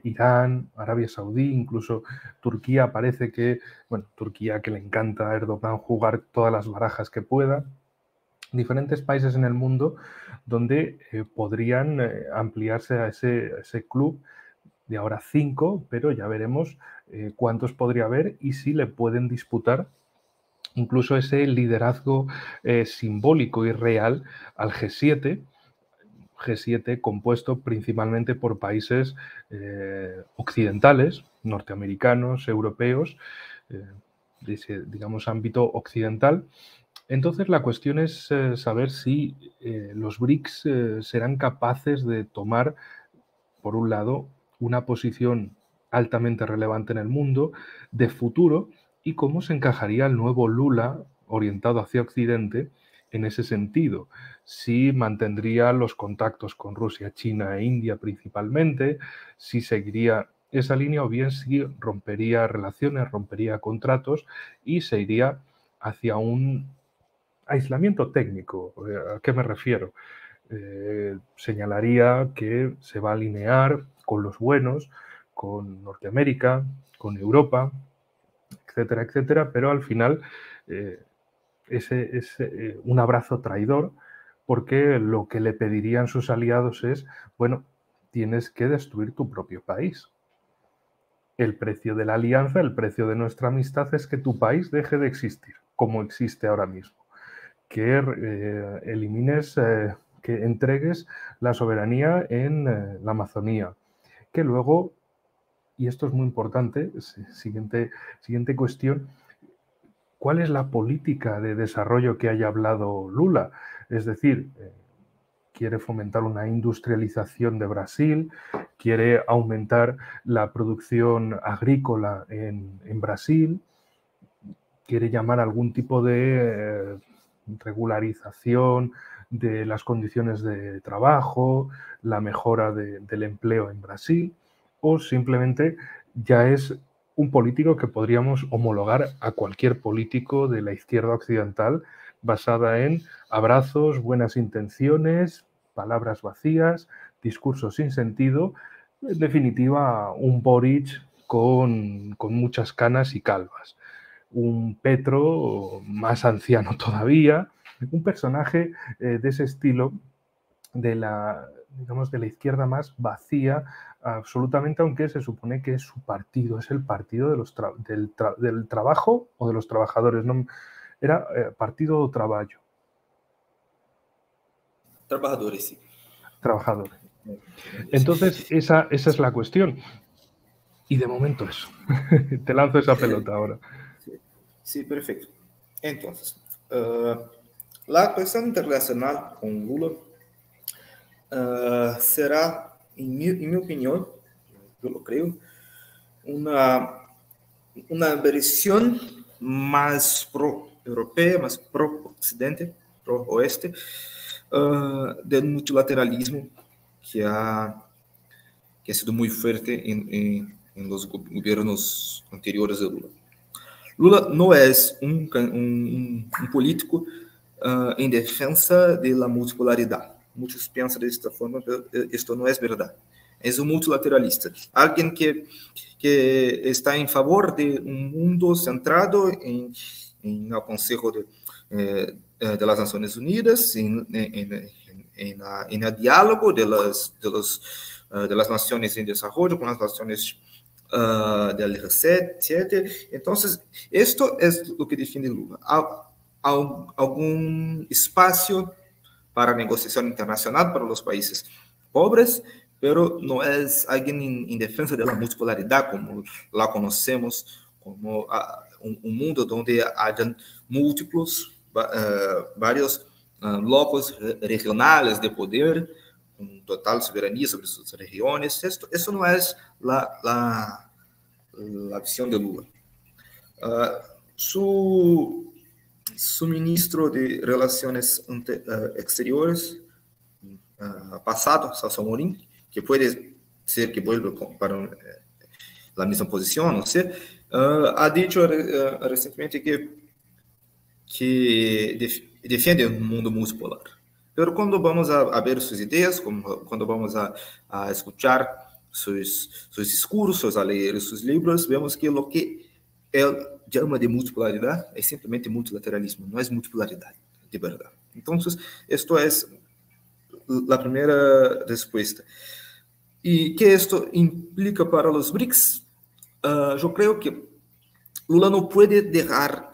A: Irán, Arabia Saudí, incluso Turquía, parece que, bueno, Turquía que le encanta a Erdogan jugar todas las barajas que pueda, diferentes países en el mundo donde podrían ampliarse a ese club de ahora 5, pero ya veremos cuántos podría haber y si le pueden disputar incluso ese liderazgo simbólico y real al G7 compuesto principalmente por países occidentales, norteamericanos, europeos, de ese, digamos, ámbito occidental, Entonces, la cuestión es saber si los BRICS serán capaces de tomar, por un lado, una posición altamente relevante en el mundo, de futuro, y cómo se encajaría el nuevo Lula orientado hacia Occidente en ese sentido. Si mantendría los contactos con Rusia, China e India principalmente, si seguiría esa línea o bien si rompería relaciones, rompería contratos y se iría hacia un aislamiento técnico. ¿A qué me refiero? Señalaría que se va a alinear con los buenos, con Norteamérica, con Europa, etcétera, etcétera, pero al final es un abrazo traidor, porque lo que le pedirían sus aliados es, bueno, tienes que destruir tu propio país. El precio de la alianza, el precio de nuestra amistad es que tu país deje de existir, como existe ahora mismo. Que elimines, que entregues la soberanía en la Amazonía. Que luego, y esto es muy importante, siguiente cuestión, ¿cuál es la política de desarrollo que haya hablado Lula? Es decir, quiere fomentar una industrialización de Brasil, quiere aumentar la producción agrícola en Brasil, quiere llamar a algún tipo de regularización de las condiciones de trabajo, la mejora del empleo en Brasil, o simplemente ya es un político que podríamos homologar a cualquier político de la izquierda occidental, basada en abrazos, buenas intenciones, palabras vacías, discursos sin sentido, en definitiva un Boric con muchas canas y calvas. Un Petro más anciano todavía, un personaje de ese estilo de la, digamos, de la izquierda más vacía, absolutamente, aunque se supone que es su partido, es el partido de los del trabajo o de los trabajadores. No, era Partido do Trabalho.
B: Trabajadores, sí.
A: Trabajadores. Entonces, esa es la cuestión. Y de momento eso. Te lanzo esa pelota ahora.
B: Sí, perfecto. Entonces, la cuestión internacional con Lula será, en mi opinión, yo lo creo, una versión más pro-europea, más pro-occidente, pro-oeste, del multilateralismo que ha sido muy fuerte en los gobiernos anteriores de Lula. Lula no es un político en defensa de la multipolaridad. Muchos piensan de esta forma, pero esto no es verdad. Es un multilateralista, alguien que está en favor de un mundo centrado en el Consejo de las Naciones Unidas, en el diálogo de las naciones en desarrollo con las naciones del G7. Entonces, esto es lo que define Lula. Algún espacio para negociación internacional para los países pobres, pero no es alguien en defensa de la multipolaridad como la conocemos, como un mundo donde hayan múltiplos, varios blocos regionales de poder, con total soberanía sobre sus regiones. Eso no es la visión de Lula. Su ministro de Relaciones Exteriores pasado, Celso Amorim, que puede ser que vuelva para la misma posición, no sé, ha dicho recientemente que defiende un mundo multipolar. Pero cuando vamos a ver sus ideas, cuando vamos a escuchar sus discursos, a leer sus libros, vemos que lo que él llama de multipolaridad es simplemente multilateralismo, no es multipolaridad de verdad. Entonces, esto es la primera respuesta. ¿Y qué esto implica para los BRICS? Yo creo que Lula no puede dejar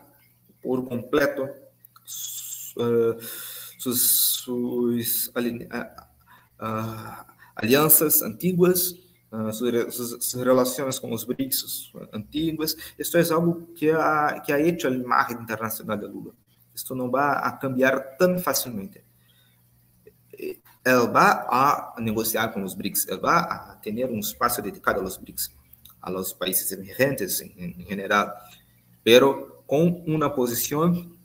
B: por completo sus alianzas antiguas, sus relaciones con los BRICS antiguas. Esto es algo que ha hecho la imagen internacional de Lula. Esto no va a cambiar tan fácilmente. Él va a negociar con los BRICS, él va a tener un espacio dedicado a los BRICS, a los países emergentes en general, pero con una posición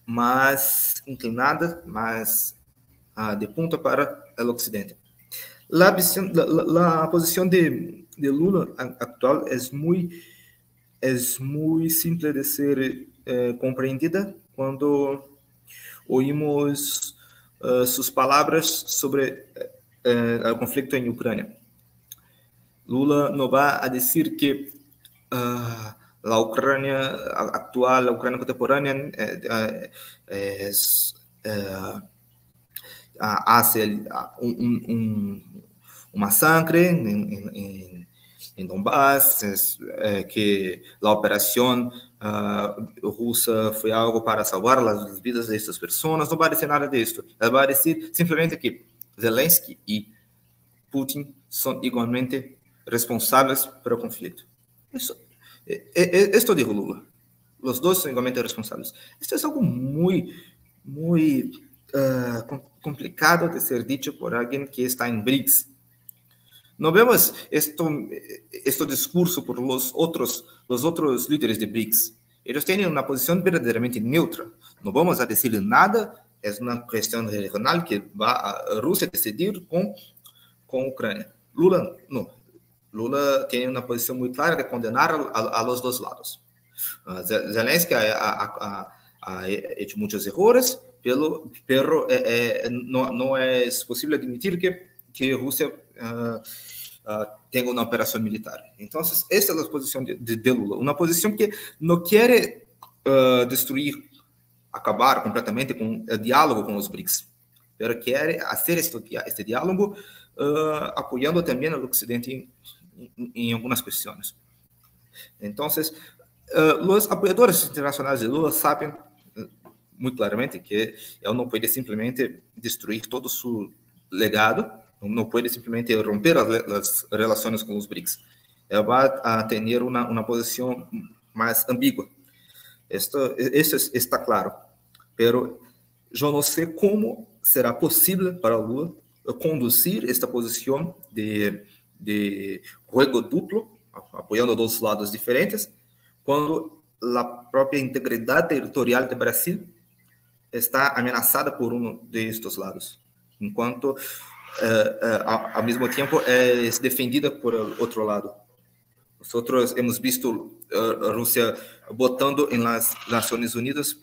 B: más inclinada, más de punta para el occidente. La posición de Lula actual es muy simple de ser compreendida cuando oímos sus palabras sobre el conflicto en Ucrania. Lula no va a decir que la Ucrania actual, la Ucrania contemporánea, hace un masacre en Donbass, que la operación rusa fue algo para salvar las vidas de estas personas. No va a decir nada de esto. Él va a decir simplemente que Zelensky y Putin son igualmente responsables por el conflicto. Esto dijo Lula. Los dos son igualmente responsables. Esto es algo muy complicado de ser dicho por alguien que está en BRICS. No vemos este discurso por los otros líderes de BRICS. Ellos tienen una posición verdaderamente neutra. No vamos a decir nada. Es una cuestión regional que va a Rusia decidir con Ucrania. Lula no. Lula tiene una posición muy clara de condenar a los dos lados. Zelensky ha hecho muchos errores, pero no es posible admitir que Rusia tenga una operación militar. Entonces, esta es la posición de Lula, una posición que no quiere acabar completamente con el diálogo con los BRICS, pero quiere hacer este diálogo apoyando también al occidente en algunas cuestiones. Entonces, los apoyadores internacionales de Lula saben muy claramente que él no puede simplemente destruir todo su legado, no puede simplemente romper las relaciones con los BRICS. Él va a tener una posición más ambigua. Esto está claro, pero yo no sé cómo será posible para Lula conducir esta posición de juego duplo, apoyando dos lados diferentes, cuando la propia integridad territorial de Brasil está amenazada por uno de estos lados, enquanto al mismo tiempo es defendida por el otro lado. Nosotros hemos visto Rusia votando en las Naciones Unidas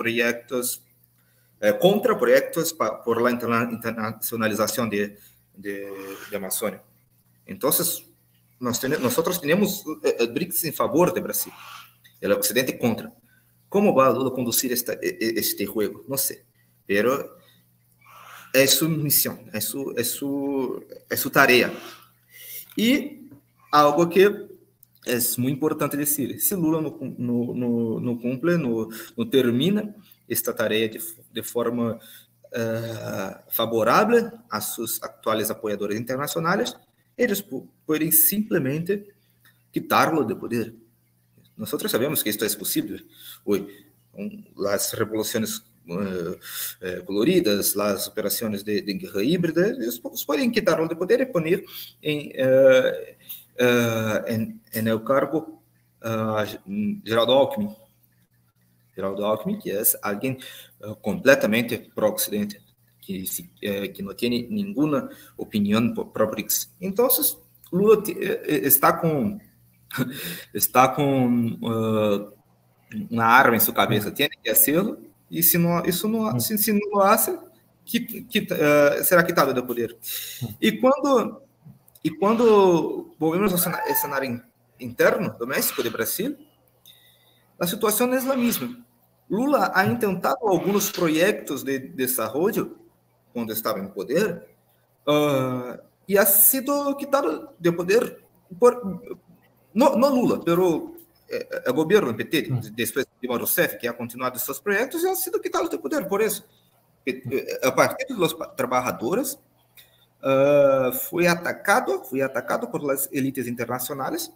B: contra proyectos por la internacionalización de Amazonia. Entonces, nosotros tenemos el BRICS en favor de Brasil, el occidente contra. ¿Cómo va Lula a conducir este juego? No sé, pero es su misión, es su tarea. Y algo que es muy importante decir, si Lula no cumple, no termina esta tarea de forma favorable a sus actuales apoyadores internacionales, ellos pueden simplemente quitarlo de poder. Nosotros sabemos que esto es posible. Hoy, las revoluciones coloridas, las operaciones de guerra híbrida, ellos pueden quitarlo de poder y poner en el cargo Geraldo Alckmin. Geraldo Alckmin, que es alguien completamente pro-occidente, que no tiene ninguna opinión pro-BRICS. Entonces, Lula está con una arma en su cabeza, tiene que hacerlo, y si no lo hace, será quitado del poder. Y cuando volvemos al escenario interno, doméstico de Brasil, la situación es la misma. Lula ha intentado algunos proyectos de desarrollo cuando estaba en poder y ha sido quitado de poder no Lula, pero el gobierno del PT, después de Dilma Rousseff, que ha continuado estos proyectos, ha sido quitado de poder por eso. El Partido de los Trabajadores fue atacado por las élites internacionales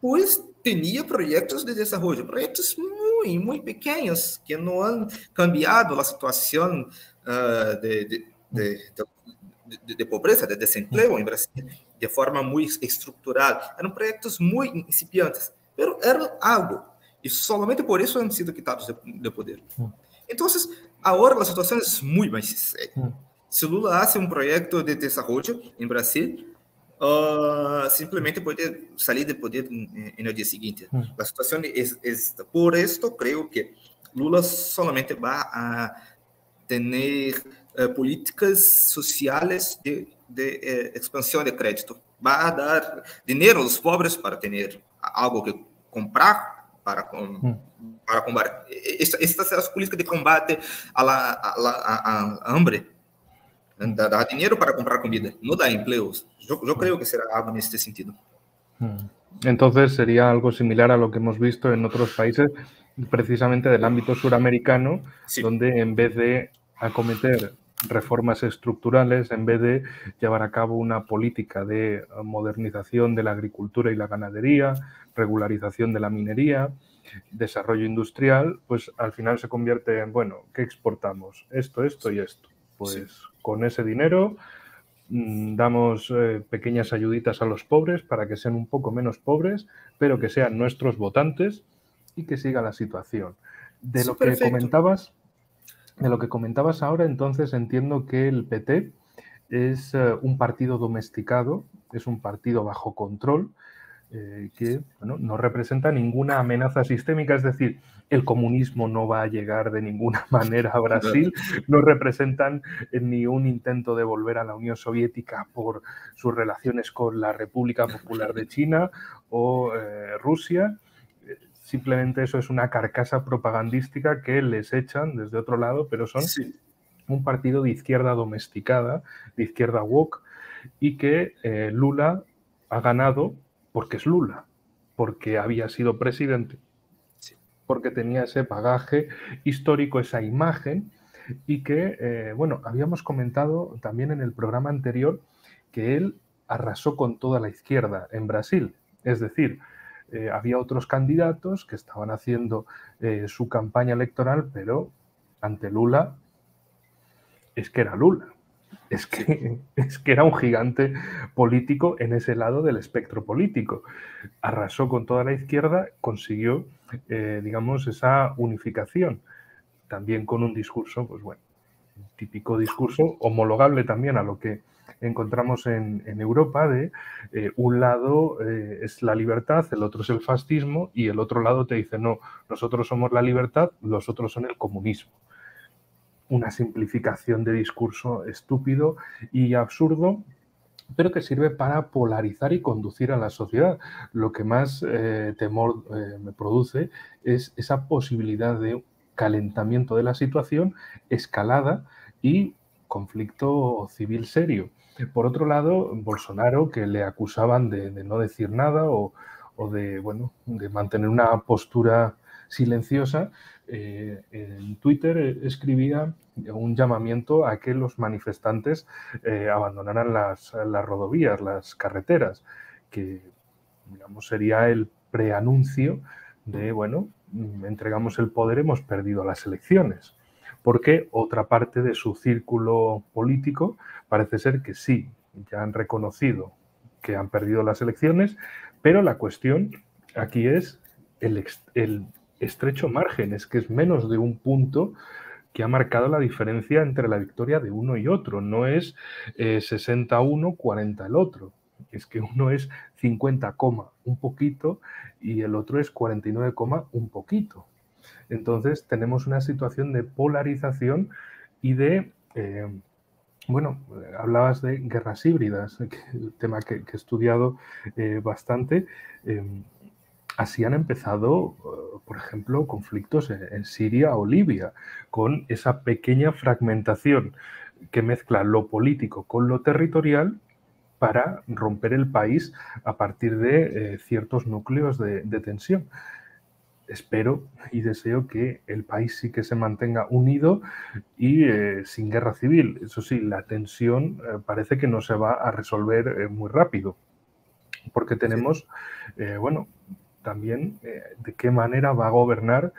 B: pues tenía proyectos de desarrollo, proyectos muy, muy pequeños que no han cambiado la situación de pobreza, de desempleo en Brasil de forma muy estructural. Eran proyectos muy incipientes, pero eran algo. Y solamente por eso han sido quitados de poder. Entonces, ahora la situación es muy más seria. Si Lula hace un proyecto de desarrollo en Brasil, simplesmente pode sair de poder no dia seguinte. A situação é esta. Por esto, creo que Lula solamente vai a ter políticas sociais de expansão de crédito. Vai a dar dinheiro aos pobres para ter algo que comprar para combater. Estas são as políticas de combate à hambre. Dar dinero para comprar comida, no da empleos. Yo creo que será algo en este sentido.
A: Entonces sería algo similar a lo que hemos visto en otros países, precisamente del ámbito suramericano, sí, donde en vez de acometer reformas estructurales, en vez de llevar a cabo una política de modernización de la agricultura y la ganadería, regularización de la minería, desarrollo industrial, pues al final se convierte en, bueno, ¿qué exportamos? Esto, esto y esto. Pues sí, con ese dinero damos pequeñas ayuditas a los pobres para que sean un poco menos pobres, pero que sean nuestros votantes y que siga la situación. De lo que comentabas ahora, entonces entiendo que el PT es un partido domesticado, es un partido bajo control, que bueno, no representa ninguna amenaza sistémica, es decir, el comunismo no va a llegar de ninguna manera a Brasil, no representan ni un intento de volver a la Unión Soviética por sus relaciones con la República Popular de China o Rusia. Simplemente eso es una carcasa propagandística que les echan desde otro lado, pero son un partido de izquierda domesticada, de izquierda woke, y que Lula ha ganado porque es Lula, porque había sido presidente, porque tenía ese bagaje histórico, esa imagen, y que, bueno, habíamos comentado también en el programa anterior que él arrasó con toda la izquierda en Brasil. Es decir, había otros candidatos que estaban haciendo su campaña electoral, pero ante Lula es que era Lula. Es que era un gigante político en ese lado del espectro político. Arrasó con toda la izquierda, consiguió, digamos, esa unificación. También con un discurso, pues bueno, un típico discurso homologable también a lo que encontramos en Europa de un lado es la libertad, el otro es el fascismo y el otro lado te dice, no, nosotros somos la libertad, los otros son el comunismo. Una simplificación de discurso estúpido y absurdo, pero que sirve para polarizar y conducir a la sociedad. Lo que más temor me produce es esa posibilidad de calentamiento de la situación, escalada y conflicto civil serio. Por otro lado, Bolsonaro, que le acusaban de no decir nada o de, bueno, de mantener una postura silenciosa, en Twitter escribía un llamamiento a que los manifestantes abandonaran las rodovías, las carreteras, que digamos sería el preanuncio de, bueno, entregamos el poder, hemos perdido las elecciones. Porque otra parte de su círculo político parece ser que sí, ya han reconocido que han perdido las elecciones, pero la cuestión aquí es el estrecho margen, es que es menos de un punto que ha marcado la diferencia entre la victoria de uno y otro. No es 60-1, 40 el otro. Es que uno es 50, un poquito y el otro es 49, un poquito. Entonces tenemos una situación de polarización y de, bueno, hablabas de guerras híbridas, el tema que he estudiado bastante. Así han empezado, por ejemplo, conflictos en Siria o Libia, con esa pequeña fragmentación que mezcla lo político con lo territorial para romper el país a partir de ciertos núcleos de tensión. Espero y deseo que el país sí que se mantenga unido y sin guerra civil. Eso sí, la tensión parece que no se va a resolver muy rápido. porque tenemos, bueno, también de qué manera va a gobernar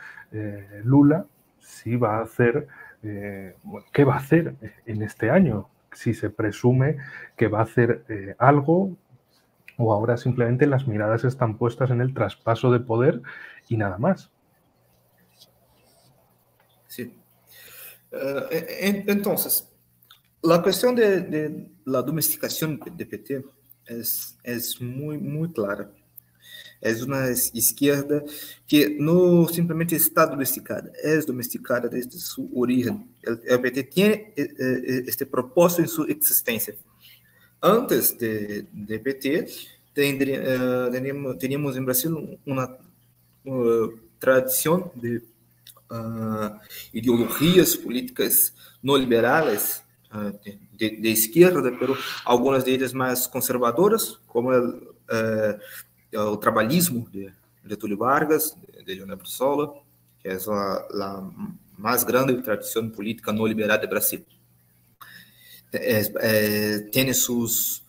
A: Lula, si va a hacer, qué va a hacer en este año, si se presume que va a hacer algo o ahora simplemente las miradas están puestas en el traspaso de poder y nada más.
B: Sí. Entonces, la cuestión de la domesticación de PT es muy clara. Es una izquierda que no simplemente está domesticada, es domesticada desde su origen. El PT tiene este propósito en su existencia. Antes de PT, teníamos en Brasil una tradición de ideologías políticas no liberales de izquierda, pero algunas de ellas más conservadoras, como el trabalhismo de Túlio Vargas, de Leonel Brizola, que es la más grande tradición política no liberal de Brasil. Tiene sus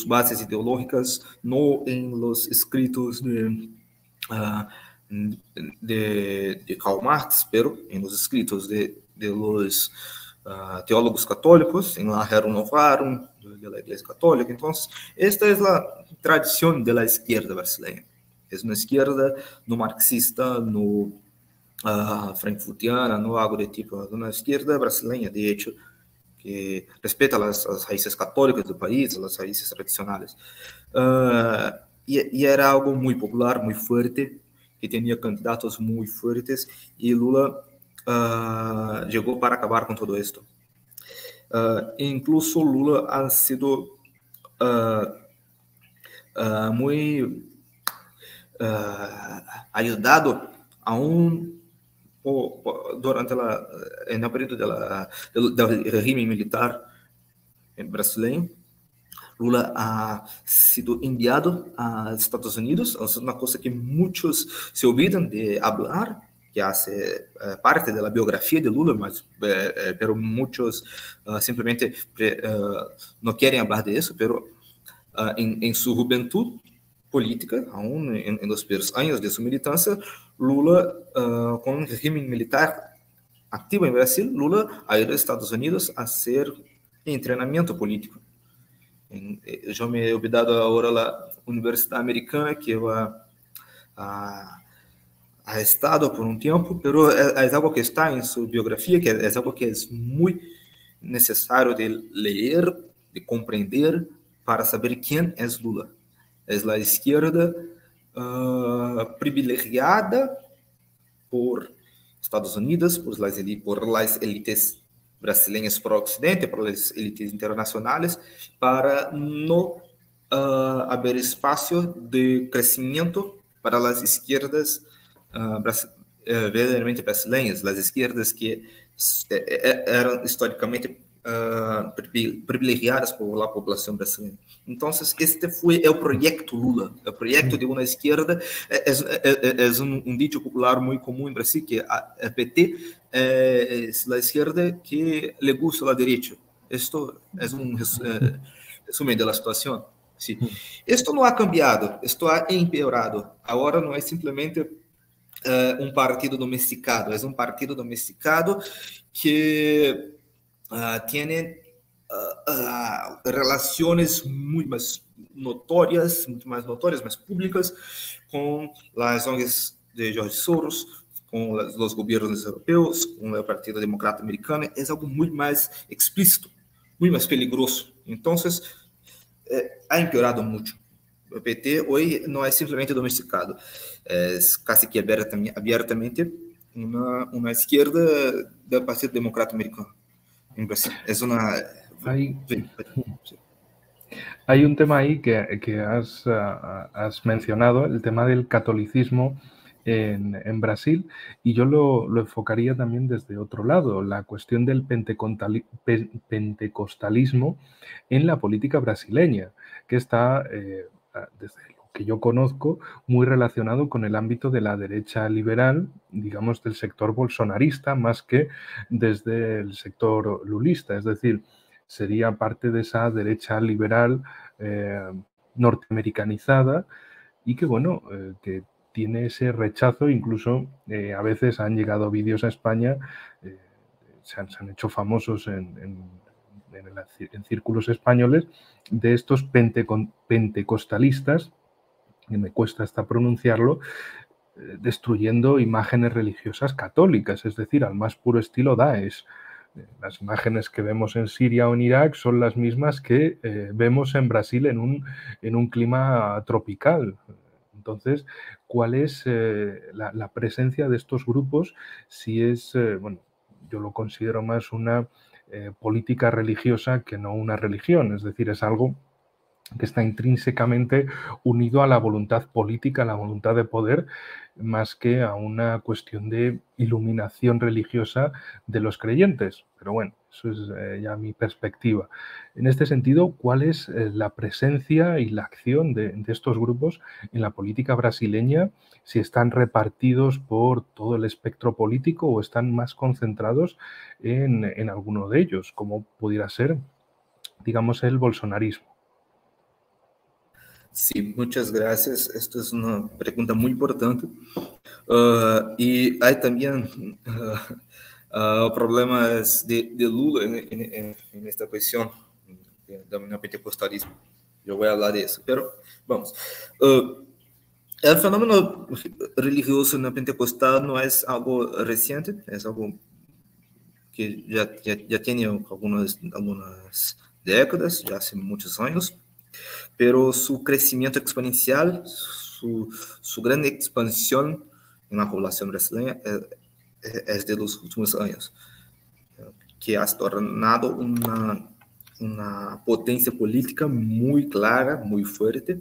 B: bases ideológicas no en los escritos de Karl Marx, pero en los escritos de los teólogos católicos, en la Rerum Novarum de la Iglesia Católica. Entonces, esta es la tradición de la izquierda brasileña. Es una izquierda no marxista, no frankfurtiana, no algo de tipo, es una izquierda brasileña, de hecho, que respeta las raíces católicas del país, las raíces tradicionales. Y era algo muy popular, muy fuerte, que tenía candidatos muy fuertes, y Lula llegó para acabar con todo esto. Incluso Lula ha sido muy ayudado aún durante en el periodo del régimen militar brasileño. Lula ha sido enviado a Estados Unidos, es una cosa que muchos se olvidan de hablar, que hace parte de la biografía de Lula, pero muchos simplemente no quieren hablar de eso, pero en su juventud política, aún en los primeros años de su militancia, Lula, con un régimen militar activo en Brasil, Lula ha ido a Estados Unidos a hacer entrenamiento político. Yo me he olvidado ahora la Universidad Americana que ha estado por un tiempo, pero es algo que está en su biografía, que es algo que es muy necesario de leer, de comprender, para saber quién es Lula. Es la izquierda privilegiada por Estados Unidos, por las élites brasileñas por Occidente, por las élites internacionales, para no haber espacio de crecimiento para las izquierdas verdaderamente brasileñas, las izquierdas que eran históricamente privilegiadas por la población brasileña. Entonces, este fue el proyecto Lula, el proyecto de una izquierda. Es un dicho popular muy común en Brasil, que el PT es la izquierda que le gusta a la derecha. Esto es un resumen de la situación. Sí. Esto no ha cambiado, esto ha empeorado. Ahora no es simplemente un partido domesticado, es un partido domesticado que tiene relaciones muy más notorias, más públicas con las ONGs de George Soros, con los gobiernos europeos, con el Partido Demócrata Americano. Es algo muy más explícito, muy más peligroso. Entonces, ha empeorado mucho. El PT hoy no es simplemente domesticado, es casi que abiertamente una izquierda del Partido Demócrata Americano. Es una...
A: Hay un tema ahí que has mencionado, el tema del catolicismo en Brasil, y yo lo enfocaría también desde otro lado, la cuestión del pentecostalismo en la política brasileña, que está, desde lo que yo conozco, muy relacionado con el ámbito de la derecha liberal, digamos, del sector bolsonarista, más que desde el sector lulista, es decir, sería parte de esa derecha liberal norteamericanizada y que, bueno, que tiene ese rechazo, incluso a veces han llegado vídeos a España, se han hecho famosos en círculos españoles, de estos pentecostalistas, que me cuesta hasta pronunciarlo, destruyendo imágenes religiosas católicas, es decir, al más puro estilo Daesh. Las imágenes que vemos en Siria o en Irak son las mismas que vemos en Brasil en un clima tropical. Entonces, ¿cuál es la presencia de estos grupos? Si es, bueno, yo lo considero más una política religiosa que no una religión, es decir, es algo que está intrínsecamente unido a la voluntad política, a la voluntad de poder, más que a una cuestión de iluminación religiosa de los creyentes. Pero bueno, eso es ya mi perspectiva. En este sentido, ¿cuál es la presencia y la acción de estos grupos en la política brasileña? Si están repartidos por todo el espectro político o están más concentrados en alguno de ellos, como pudiera ser, digamos, el bolsonarismo.
B: Sí, muchas gracias. Esta es una pregunta muy importante. Y hay también problemas de Lula en esta cuestión del neopentecostalismo. Yo voy a hablar de eso, pero vamos. El fenómeno religioso neopentecostal no es algo reciente, es algo que ya tiene algunas décadas, ya hace muchos años. Pero su crecimiento exponencial, su gran expansión en la población brasileña es de los últimos años, que ha tornado una potencia política muy clara, muy fuerte,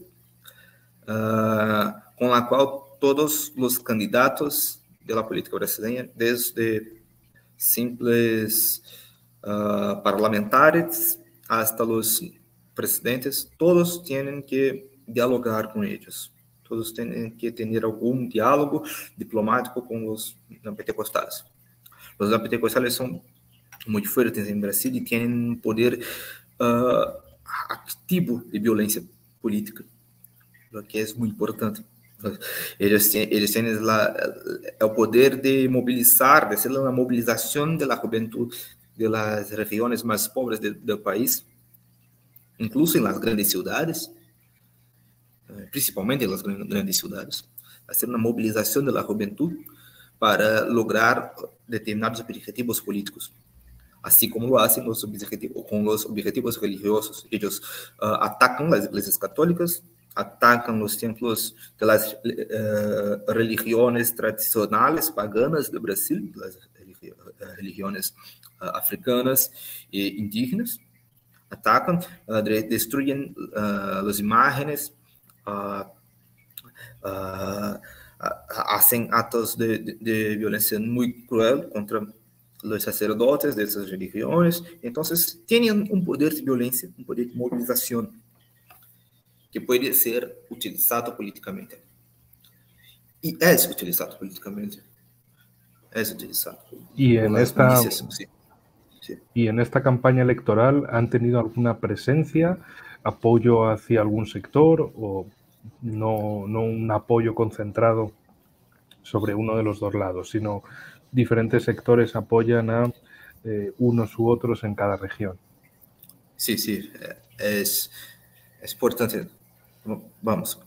B: con la cual todos los candidatos de la política brasileña, desde simples parlamentares hasta los presidentes, todos tienen que dialogar con ellos. Todos tienen que tener algún diálogo diplomático con los neopentecostales. Los neopentecostales son muy fuertes en Brasil y tienen un poder activo de violencia política, lo que es muy importante. Ellos tienen el poder de movilizar, de hacer una movilización de la juventud de las regiones más pobres del país, incluso en las grandes ciudades, principalmente en las grandes ciudades, hacer una movilización de la juventud para lograr determinados objetivos políticos, así como lo hacen con los objetivos religiosos. Ellos atacan las iglesias católicas, atacan los templos de las religiones tradicionales paganas de Brasil, las religiones africanas e indígenas, atacan, destruyen las imágenes, hacen actos de violencia muy cruel contra los sacerdotes de esas religiones. Entonces, tienen un poder de violencia, un poder de movilización que puede ser utilizado políticamente. Y es utilizado políticamente. Es utilizado.
A: Y en esta...
B: Sí.
A: ¿Y en esta campaña electoral han tenido alguna presencia, apoyo hacia algún sector o no un apoyo concentrado sobre uno de los dos lados, sino diferentes sectores apoyan a unos u otros en cada región?
B: Sí, es importante. Vamos.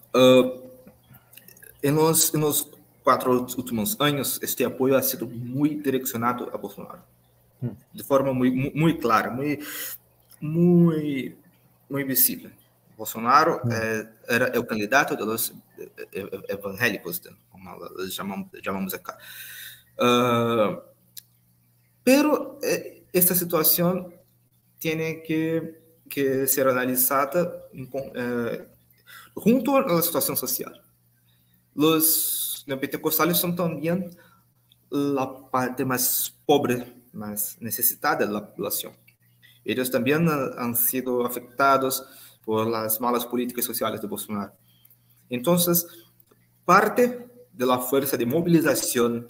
B: En los 4 últimos años, este apoyo ha sido muy direccionado a Bolsonaro. De forma muy clara, muy visible. Bolsonaro era el candidato de los evangélicos, como les llamamos acá. Pero esta situación tiene que ser analizada junto a la situación social. Los neopentecostales son también la parte más pobre, más necesitada de la población. Ellos también han sido afectados por las malas políticas sociales de Bolsonaro. Entonces, parte de la fuerza de movilización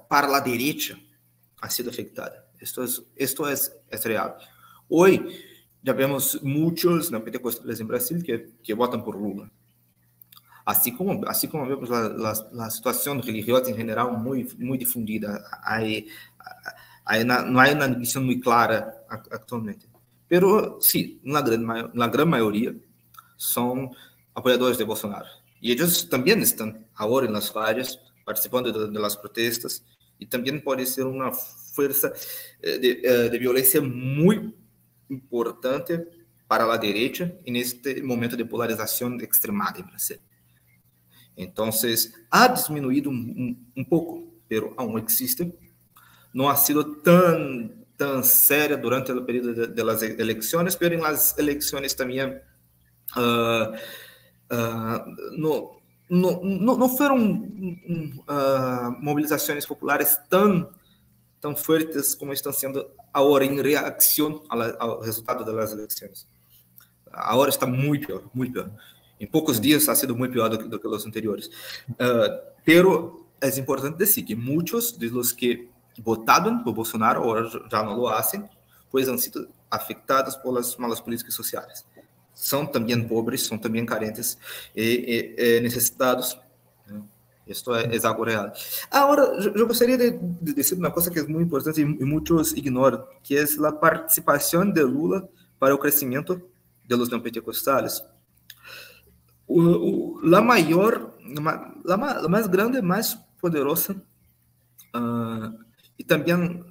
B: para la derecha ha sido afectada. Esto es real. Hoy, já vemos muitos neopentecostais em Brasil que votam por Lula. Assim como vemos a situação religiosa em geral muito difundida. Não há uma divisião muito clara atualmente. Pero, sim, na grande maioria, são apoiadores de Bolsonaro. E eles também estão agora nas calles, participando das protestas, e também pode ser uma força de violência muito importante para a direita neste momento de polarização extremada em Brasil. Então, ha disminuído um pouco, pero aún existe. Não ha sido tão séria durante o período das eleições, pero nas eleições também não foram mobilizações populares tão fortes como estão sendo agora em reação ao resultado das eleições. Agora está muito pior, muito pior. Em poucos dias ha sido muito pior do que os anteriores. Pero é importante dizer que muitos dos que votaram por Bolsonaro agora já não lo hacen, pois han sido afetados por as malas políticas sociais. São também pobres, são também carentes e necessitados. Isto é algo real. Agora, eu gostaria de dizer uma coisa que é muito importante e muitos ignoram, que é a participação de Lula para o crescimento de los neopentecostales. La más grande, más poderosa y también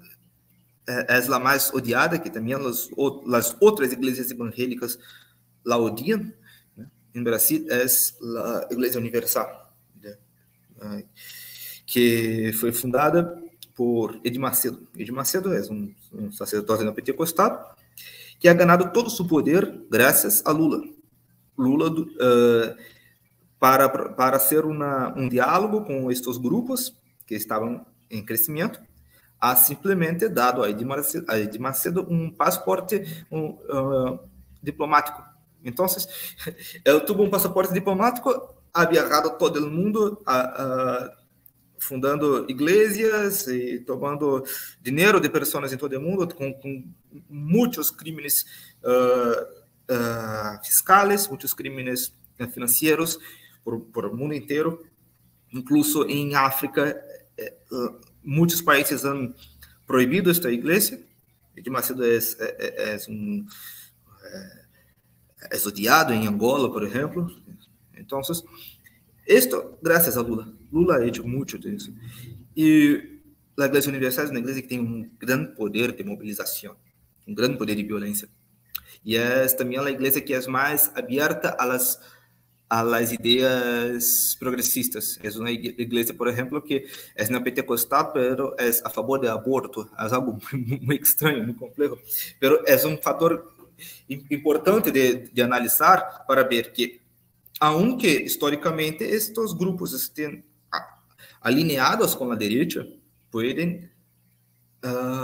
B: es la más odiada, que también las otras iglesias evangélicas la odian, ¿no? En Brasil es la Iglesia Universal, que fue fundada por Edir Macedo. Edir Macedo es un sacerdote neopentecostal que ha ganado todo su poder gracias a Lula. Lula, para hacer un diálogo con estos grupos que estaban en crecimiento, ha simplemente dado a Edir Macedo un pasaporte diplomático. Entonces, él tuvo un pasaporte diplomático, ha viajado todo el mundo, fundando iglesias y tomando dinero de personas en todo el mundo, con muchos crímenes fiscales, muitos crímenes financeiros por o mundo inteiro. Incluso em África, muitos países han proibido esta igreja. Edir Macedo é odiado em Angola, por exemplo. Então, isto graças a Lula. Lula ha hecho muito disso. E a Igreja Universal é uma igreja que tem grande poder de mobilização, grande poder de violência. Y es también la iglesia que es más abierta a las ideas progresistas. Es una iglesia, por ejemplo, que es neopentecostal, pero es a favor del aborto. Es algo muy extraño, muy complejo. Pero es un factor importante de analizar para ver que, aunque históricamente estos grupos estén alineados con la derecha, pueden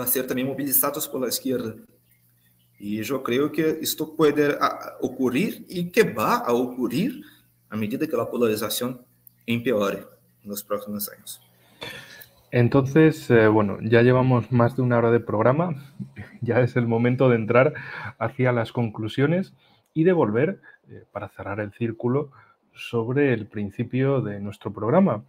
B: ser también movilizados por la izquierda. E eu creio que isto pode ocorrer e que vai a ocorrer à medida que a polarização empeore nos próximos años.
A: Entonces, bueno, ya llevamos más de una hora de programa, ya es el momento de entrar hacia las conclusiones y de volver, para cerrar el círculo, sobre el principio de nuestro programa.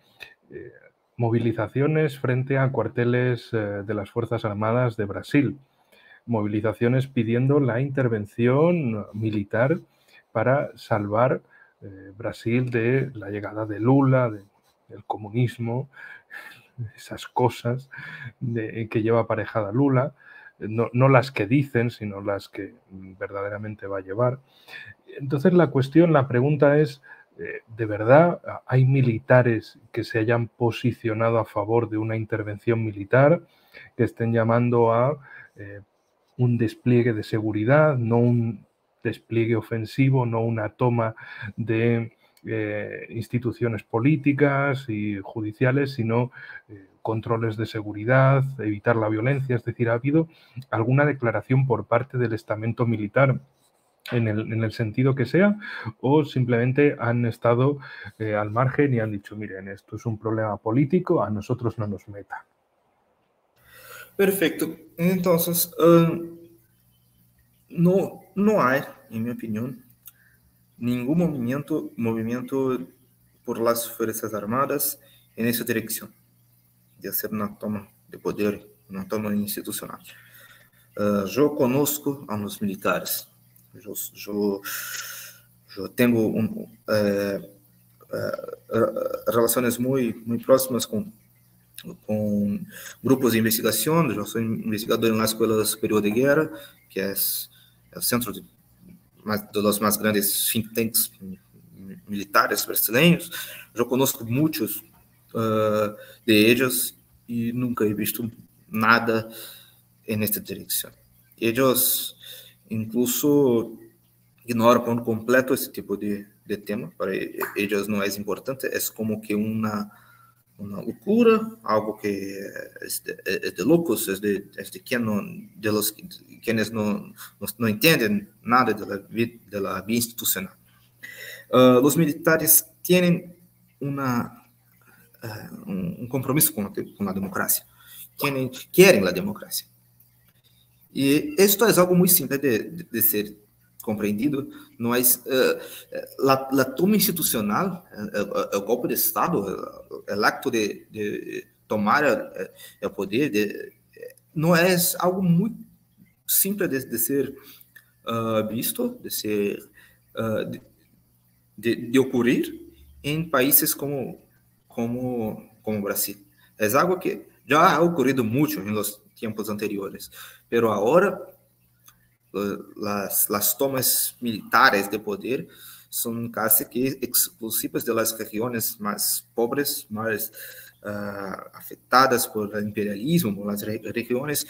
A: Movilizaciones frente a cuarteles de las Fuerzas Armadas de Brasil. Movilizaciones pidiendo la intervención militar para salvar Brasil de la llegada de Lula, del comunismo, esas cosas que lleva aparejada Lula, no las que dicen, sino las que verdaderamente va a llevar. Entonces la pregunta es, ¿de verdad hay militares que se hayan posicionado a favor de una intervención militar, que estén llamando a un despliegue de seguridad, no un despliegue ofensivo, no una toma de instituciones políticas y judiciales, sino controles de seguridad, evitar la violencia? Es decir, ¿ha habido alguna declaración por parte del estamento militar en el sentido que sea, o simplemente han estado al margen y han dicho, miren, esto es un problema político, a nosotros no nos meta?
B: Perfecto. Entonces, no hay, en mi opinión, ningún movimiento por las Fuerzas Armadas en esa dirección, de hacer una toma de poder, una toma institucional. Yo conozco a los militares, yo tengo relaciones muy próximas con grupos de investigación. Yo soy investigador en la Escuela Superior de Guerra, que es el centro de los más grandes think tanks militares brasileños. Yo conozco muchos de ellos y nunca he visto nada en esta dirección. Ellos incluso ignoran por completo ese tipo de tema. Para ellos no es importante, es como que una locura, algo que es de locos, es de quienes no entienden nada de la vida institucional. Los militares tienen un compromiso con la democracia, quieren la democracia. Y esto es algo muy simple de ser comprendido. No es la toma institucional, el golpe de Estado, el acto de tomar el poder, no es algo muy simple de ser visto, de ocurrir en países como Brasil. Es algo que ya ha ocurrido mucho en los tiempos anteriores, pero ahora las tomas militares de poder son casi que exclusivas de las regiones más pobres, más afectadas por el imperialismo, las regiones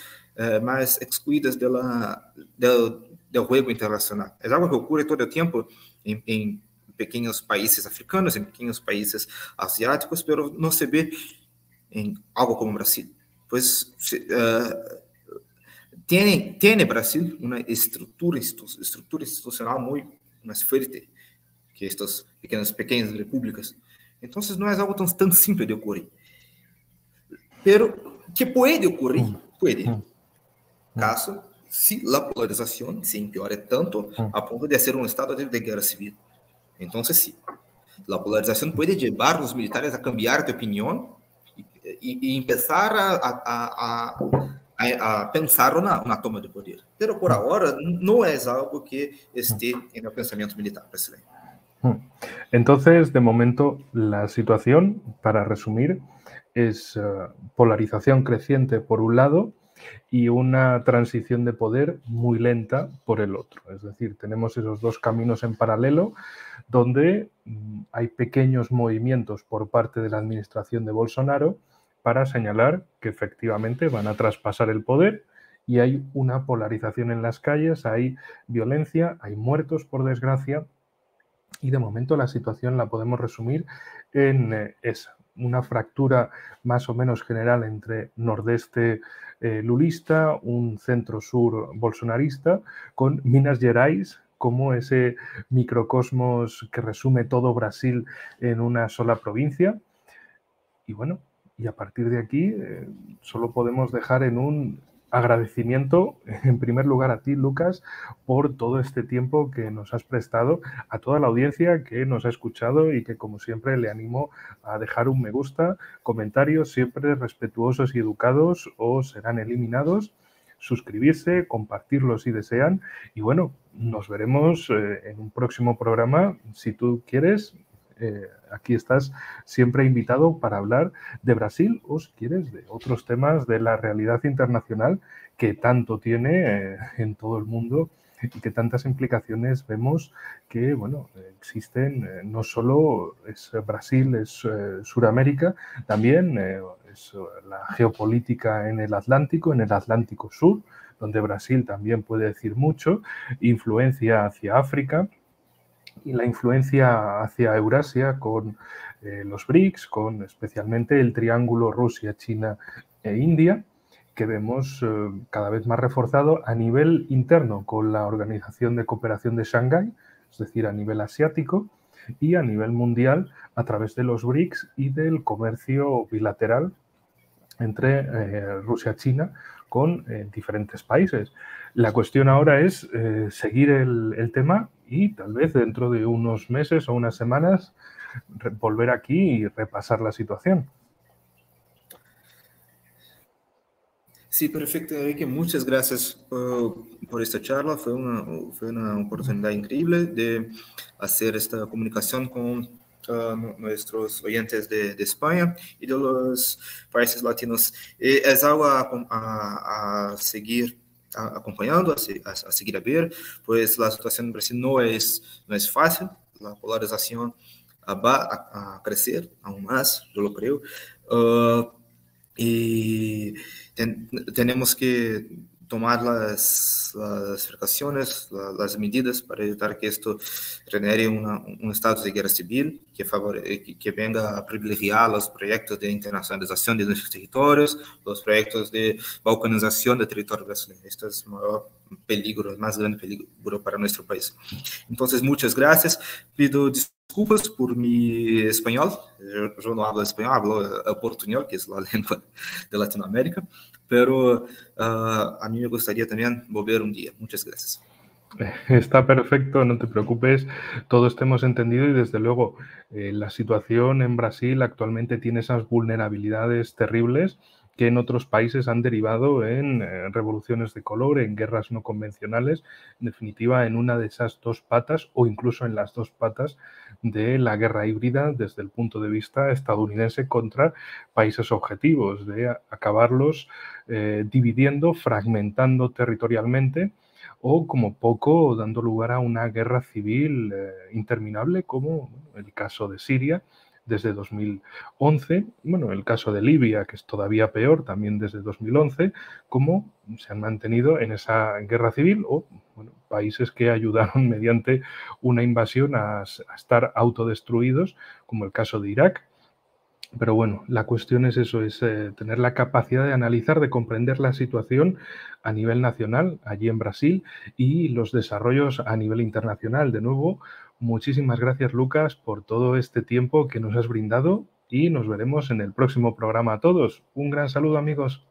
B: más excluidas del juego internacional. Es algo que ocurre todo el tiempo en pequeños países africanos, en pequeños países asiáticos, pero no se ve en algo como Brasil. Pues tiene Brasil una estructura institucional muy más fuerte que estas pequeñas repúblicas. Entonces no es algo tan simple de ocurrir. Pero que puede ocurrir, puede. Caso si la polarización se empeore tanto a punto de hacer un estado de guerra civil. Entonces sí, la polarización puede llevar a los militares a cambiar de opinión y empezar a pensar una toma de poder. Pero por ahora no es algo que esté en el pensamiento militar brasileño.
A: Entonces, de momento, la situación, para resumir, es polarización creciente por un lado y una transición de poder muy lenta por el otro. Es decir, tenemos esos dos caminos en paralelo donde hay pequeños movimientos por parte de la administración de Bolsonaro para señalar que efectivamente van a traspasar el poder y hay una polarización en las calles, hay violencia, hay muertos por desgracia y de momento la situación la podemos resumir en esa, una fractura más o menos general entre nordeste lulista, un centro-sur bolsonarista, con Minas Gerais como ese microcosmos que resume todo Brasil en una sola provincia. Y bueno, y a partir de aquí solo podemos dejar en un agradecimiento, en primer lugar a ti, Lucas, por todo este tiempo que nos has prestado, a toda la audiencia que nos ha escuchado y que, como siempre, le animo a dejar un me gusta, comentarios siempre respetuosos y educados o serán eliminados, suscribirse, compartirlo si desean y bueno, nos veremos en un próximo programa, si tú quieres. Aquí estás siempre invitado para hablar de Brasil o, si quieres, de otros temas de la realidad internacional que tanto tiene en todo el mundo y que tantas implicaciones vemos que, bueno, existen, no solo es Brasil, es Suramérica, también es la geopolítica en el Atlántico Sur, donde Brasil también puede decir mucho, influencia hacia África, y la influencia hacia Eurasia con los BRICS, con especialmente el triángulo Rusia, China e India, que vemos cada vez más reforzado a nivel interno con la Organización de Cooperación de Shanghái, es decir, a nivel asiático, y a nivel mundial a través de los BRICS y del comercio bilateral entre Rusia-China con diferentes países. La cuestión ahora es seguir el tema y tal vez dentro de unos meses o unas semanas volver aquí y repasar la situación.
B: Sí, perfecto, Enrique. Muchas gracias por esta charla. Fue una oportunidad increíble de hacer esta comunicación con nuestros oyentes de España y de los países latinos. Es algo a seguir acompañando, a seguir a ver, pues la situación en Brasil no es fácil. La polarización va a crecer aún más, yo lo creo. Y tenemos que tomar las precauciones, las medidas para evitar que esto genere un estado de guerra civil que venga a privilegiar los proyectos de internacionalización de nuestros territorios, los proyectos de balcanización del territorio brasileño. Esto es el mayor peligro, el más grande peligro para nuestro país. Entonces, muchas gracias. Pido disculpas por mi español. Yo no hablo español, hablo portuñol, que es la lengua de Latinoamérica, pero a mí me gustaría también volver un día. Muchas gracias.
A: Está perfecto, no te preocupes, todos te hemos entendido y desde luego la situación en Brasil actualmente tiene esas vulnerabilidades terribles que en otros países han derivado en revoluciones de color, en guerras no convencionales, en definitiva en una de esas dos patas o incluso en las dos patas de la guerra híbrida desde el punto de vista estadounidense contra países objetivos, de acabarlos dividiendo, fragmentando territorialmente o como poco dando lugar a una guerra civil interminable como el caso de Siria desde 2011, bueno, el caso de Libia, que es todavía peor, también desde 2011, cómo se han mantenido en esa guerra civil o bueno, países que ayudaron mediante una invasión a estar autodestruidos, como el caso de Irak. Pero bueno, la cuestión es eso, es tener la capacidad de analizar, de comprender la situación a nivel nacional, allí en Brasil, y los desarrollos a nivel internacional. De nuevo, muchísimas gracias, Lucas, por todo este tiempo que nos has brindado y nos veremos en el próximo programa a todos. Un gran saludo, amigos.